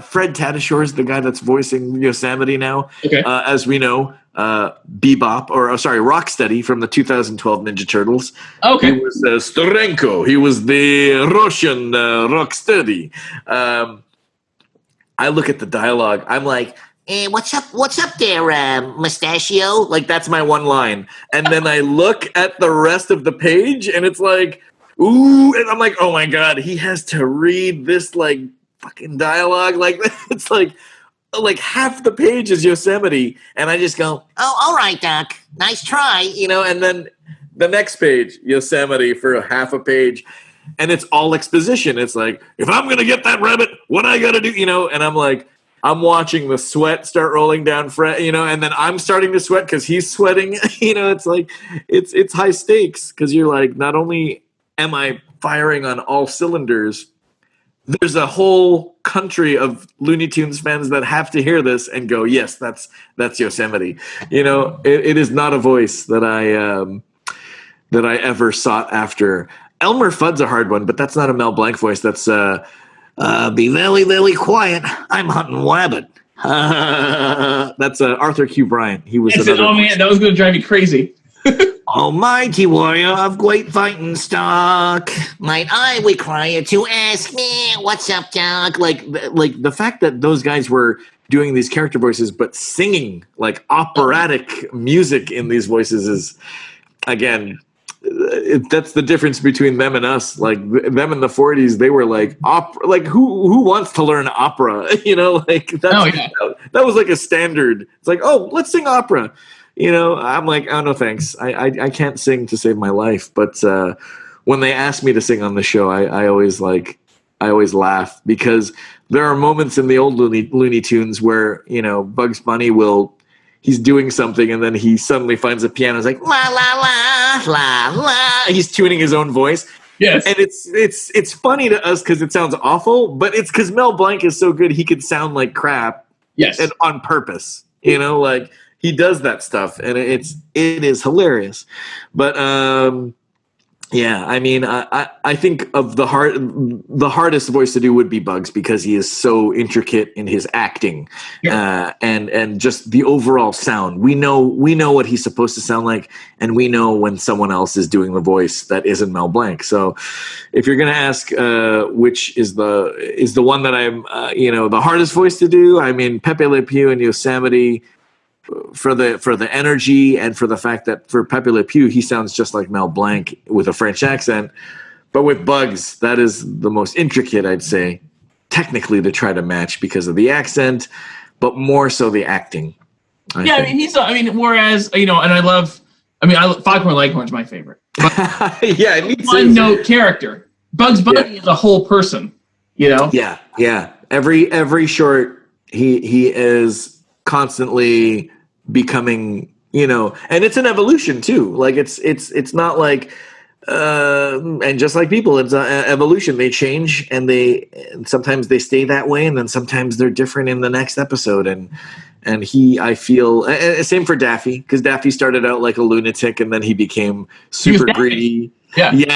Fred Tatasciore, the guy that's voicing Yosemite now, as we know, Bebop, or Rocksteady from the 2012 Ninja Turtles. Okay. He was Storenko. He was the Russian Rocksteady. I look at the dialogue. I'm like, what's up there, Mustachio? like, that's my one line. And then I look at the rest of the page, and it's like, ooh, and I'm like, oh my God, he has to read this like fucking dialogue. Like, it's like half the page is Yosemite, and I just go, oh, all right, Doc, nice try. you know, and then the next page, Yosemite for half a page, and it's all exposition. It's like, if I'm gonna get that rabbit, what I gotta do, you know? And I'm like, I'm watching the sweat start rolling down Fred, you know, and then I'm starting to sweat because he's sweating. You know, it's like it's high stakes because you're like, not only am I firing on all cylinders, there's a whole country of Looney Tunes fans that have to hear this and go, yes, that's Yosemite. You know, it is not a voice that I ever sought after. Elmer Fudd's a hard one, but that's not a Mel Blanc voice. That's be very, very quiet. I'm hunting rabbit. That's Arthur Q. Bryant. He was another. Oh man, that was going to drive me crazy. Almighty warrior of great fighting stock, might I require to ask me what's up, Doc? Like the fact that those guys were doing these character voices but singing like operatic music in these voices is, again, that's the difference between them and us. Like them in the 40s, they were like opera. Like who wants to learn opera? You know, like that was like a standard. It's like, oh, let's sing opera. You know, I'm like, oh no, thanks. I can't sing to save my life. But when they ask me to sing on the show, I always laugh because there are moments in the old Looney Tunes where, you know, Bugs Bunny he's doing something and then he suddenly finds a piano. It's like la la la la la. He's tuning his own voice. Yes, and it's funny to us because it sounds awful, but it's because Mel Blanc is so good he could sound like crap. Yes, and on purpose. You know, like. He does that stuff, and it is hilarious. But Yeah, I mean, I think of the hardest voice to do would be Bugs because he is so intricate in his acting, and just the overall sound. We know what he's supposed to sound like, and we know when someone else is doing the voice that isn't Mel Blanc. So, if you're gonna ask which is the one that I'm the hardest voice to do, I mean Pepe Le Pew and Yosemite. For the energy and for the fact that for Pepe Le Pew, he sounds just like Mel Blanc with a French accent. But with Bugs, that is the most intricate, I'd say, technically to try to match because of the accent, but more so the acting. I think. Whereas, and I love, Foghorn Leghorn's my favorite. Yeah, me too. One note character. Bugs Bunny is a whole person, Yeah. Every short, he is constantly becoming, and it's an evolution too. Like it's not like, and just like people, it's an evolution. They change and sometimes they stay that way, and then sometimes they're different in the next episode. And I feel, and same for Daffy, because Daffy started out like a lunatic and then he became super greedy. Yeah. And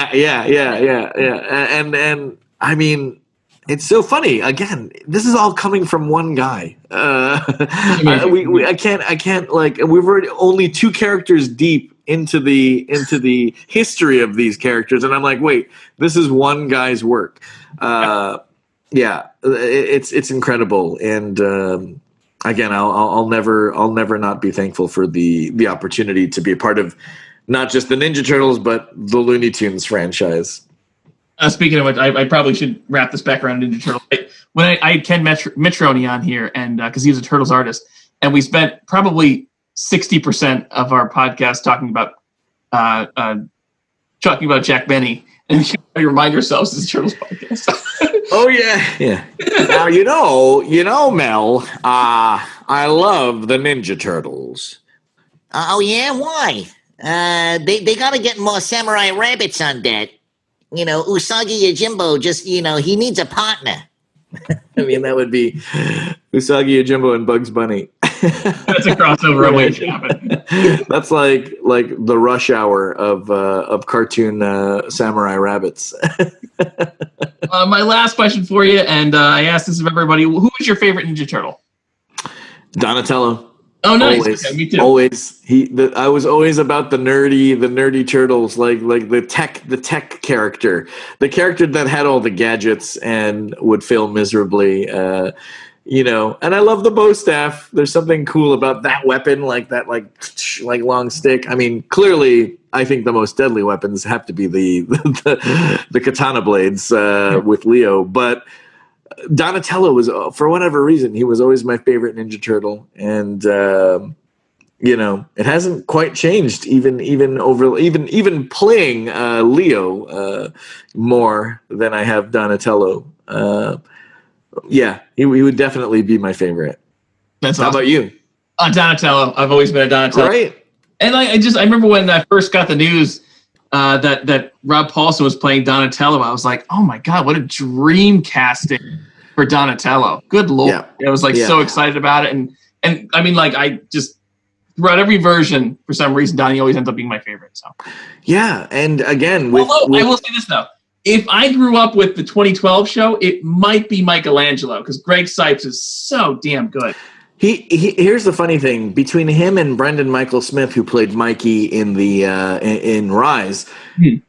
I mean, it's so funny. Again, this is all coming from one guy. I can't like, we've already only 2 characters deep into the history of these characters, and I'm like, wait, this is one guy's work. It's incredible, and again, I'll never not be thankful for the opportunity to be a part of not just the Ninja Turtles but the Looney Tunes franchise. Speaking of which, I probably should wrap this back around Ninja Turtle. When I had Ken Mitroni on here, and because he was a Turtles artist, and we spent probably 60% of our podcast talking about Jack Benny, and we remind ourselves this is a Turtles podcast. Oh yeah. Now Mel. I love the Ninja Turtles. Oh yeah, why? They got to get more Samurai Rabbits on that. Usagi Yojimbo just, he needs a partner. I mean, that would be Usagi Yojimbo and Bugs Bunny. That's a crossover waiting to happen. That's like the Rush Hour of cartoon Samurai Rabbits. My last question for you, and I asked this of everybody: who is your favorite Ninja Turtle? Donatello. Oh, nice. Always, okay, me too. Always. I was always about the nerdy turtles, like the tech character, the character that had all the gadgets and would fail miserably. And I love the bow staff. There's something cool about that weapon, like that, like long stick. I mean, clearly, I think the most deadly weapons have to be the katana blades with Leo, but Donatello was, for whatever reason, he was always my favorite Ninja Turtle, and it hasn't quite changed. Even playing Leo more than I have Donatello. He would definitely be my favorite. That's How awesome. about you? Donatello. I've always been a Donatello. Right. And I remember when I first got the news that Rob Paulsen was playing Donatello, I was like, oh my God, what a dream casting for Donatello. Good Lord. Yeah. I was so excited about it. And I mean, I just, throughout every version, for some reason, Donnie always ends up being my favorite. So yeah. And again, I will say this though. If I grew up with the 2012 show, it might be Michelangelo, because Greg Sipes is so damn good. Here's the funny thing: between him and Brendan Michael Smith, who played Mikey in Rise, they're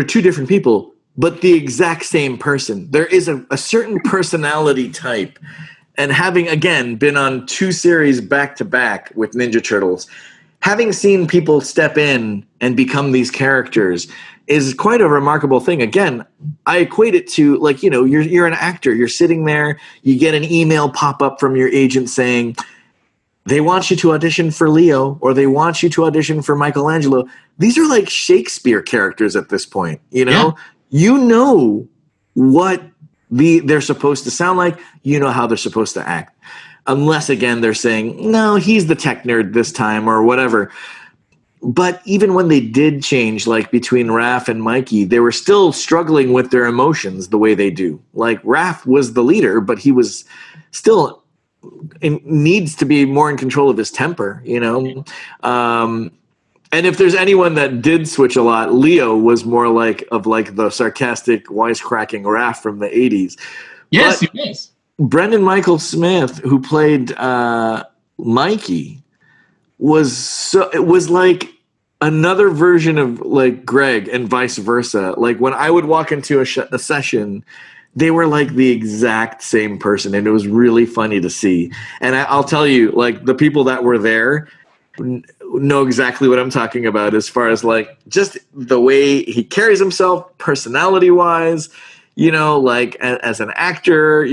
2 different people, but the exact same person. There is a certain personality type, and having again been on 2 series back to back with Ninja Turtles, having seen people step in and become these characters is quite a remarkable thing. Again, I equate it to you're an actor. You're sitting there, you get an email pop up from your agent saying they want you to audition for Leo or they want you to audition for Michelangelo. These are like Shakespeare characters at this point. Yeah. You know what they're supposed to sound like. You know how they're supposed to act. Unless again they're saying, no, he's the tech nerd this time or whatever. But even when they did change, like between Raph and Mikey, they were still struggling with their emotions the way they do. Like Raph was the leader, but he was still needs to be more in control of his temper, And if there's anyone that did switch a lot, Leo was more like the sarcastic, wisecracking Raph from the 80s. Yes, But he is. Brendan Michael Smith, who played Mikey, it was like another version of like Greg and vice versa. Like when I would walk into a session, they were like the exact same person, and it was really funny to see. And I'll tell you, like the people that were there know exactly what I'm talking about as far as like just the way he carries himself personality wise, like as an actor,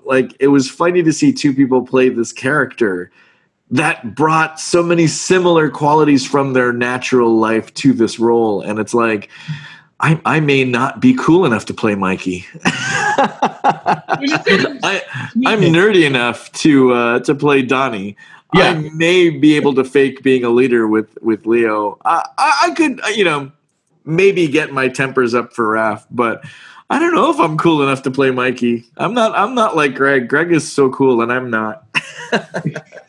like it was funny to see two people play this character that brought so many similar qualities from their natural life to this role. And it's like, I may not be cool enough to play Mikey. I'm nerdy enough to play Donnie. Yeah. I may be able to fake being a leader with Leo. I could, maybe get my tempers up for Raph, but I don't know if I'm cool enough to play Mikey. I'm not like Greg. Greg is so cool, and I'm not.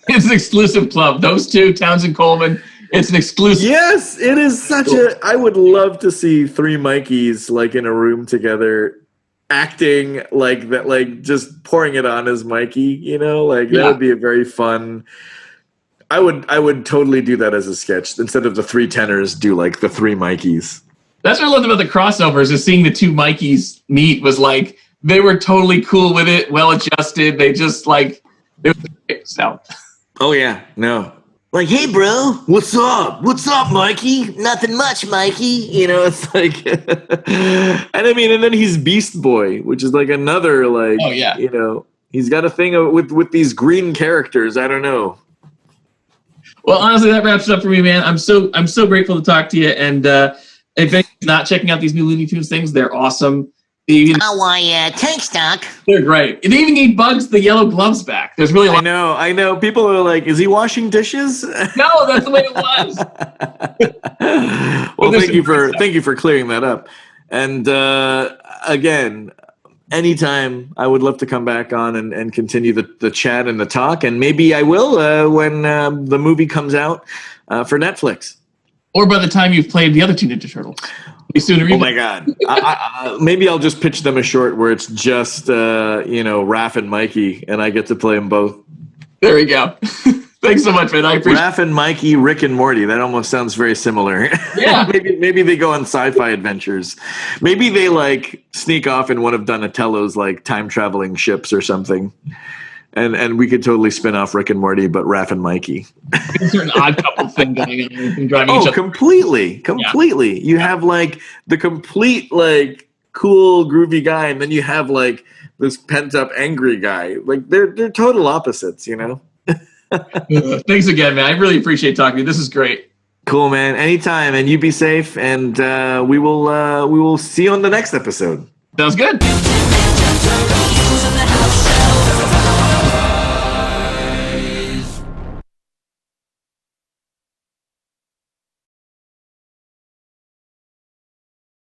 It's an exclusive club. Those two, Townsend Coleman. It's an exclusive. Yes, it is such I would love to see three Mikeys like in a room together, acting like that, like just pouring it on as Mikey. That would be a very fun. I would totally do that as a sketch instead of the three tenors. Do like the three Mikeys. That's what I loved about the crossovers, is seeing the two Mikeys meet was like they were totally cool with it, well adjusted. They just like it was great. So. Oh yeah, no. Like, hey, bro. What's up? What's up, Mikey? Nothing much, Mikey. It's like, and then he's Beast Boy, which is like another like, oh yeah, he's got a thing with these green characters. I don't know. Well, honestly, that wraps it up for me, man. I'm so grateful to talk to you. And if anyone's not checking out these new Looney Tunes things, they're awesome. Thanks, Doc. They're great. They even gave Bugs the yellow gloves back. There's really I know. People are like, is he washing dishes? No, that's the way it was. Well, thank you for clearing that up. And again, anytime, I would love to come back on and continue the chat and the talk. And maybe I will when the movie comes out for Netflix. Or by the time you've played the other two Ninja Turtles. Oh my God! Maybe I'll just pitch them a short where it's just Raph and Mikey, and I get to play them both. There we go. Thanks so much, man. I appreciate Raph and Mikey, Rick and Morty. That almost sounds very similar. Yeah. maybe they go on sci-fi adventures. Maybe they like sneak off in one of Donatello's like time traveling ships or something. And we could totally spin off Rick and Morty, but Raph and Mikey. Is there an odd couple thing going on? Driving each other? Completely. Yeah. You have like the complete like cool groovy guy, and then you have like this pent up angry guy. Like they're total opposites, Thanks again, man. I really appreciate talking to you. This is great. Cool, man. Anytime, and you be safe, and we will see you on the next episode. Sounds good.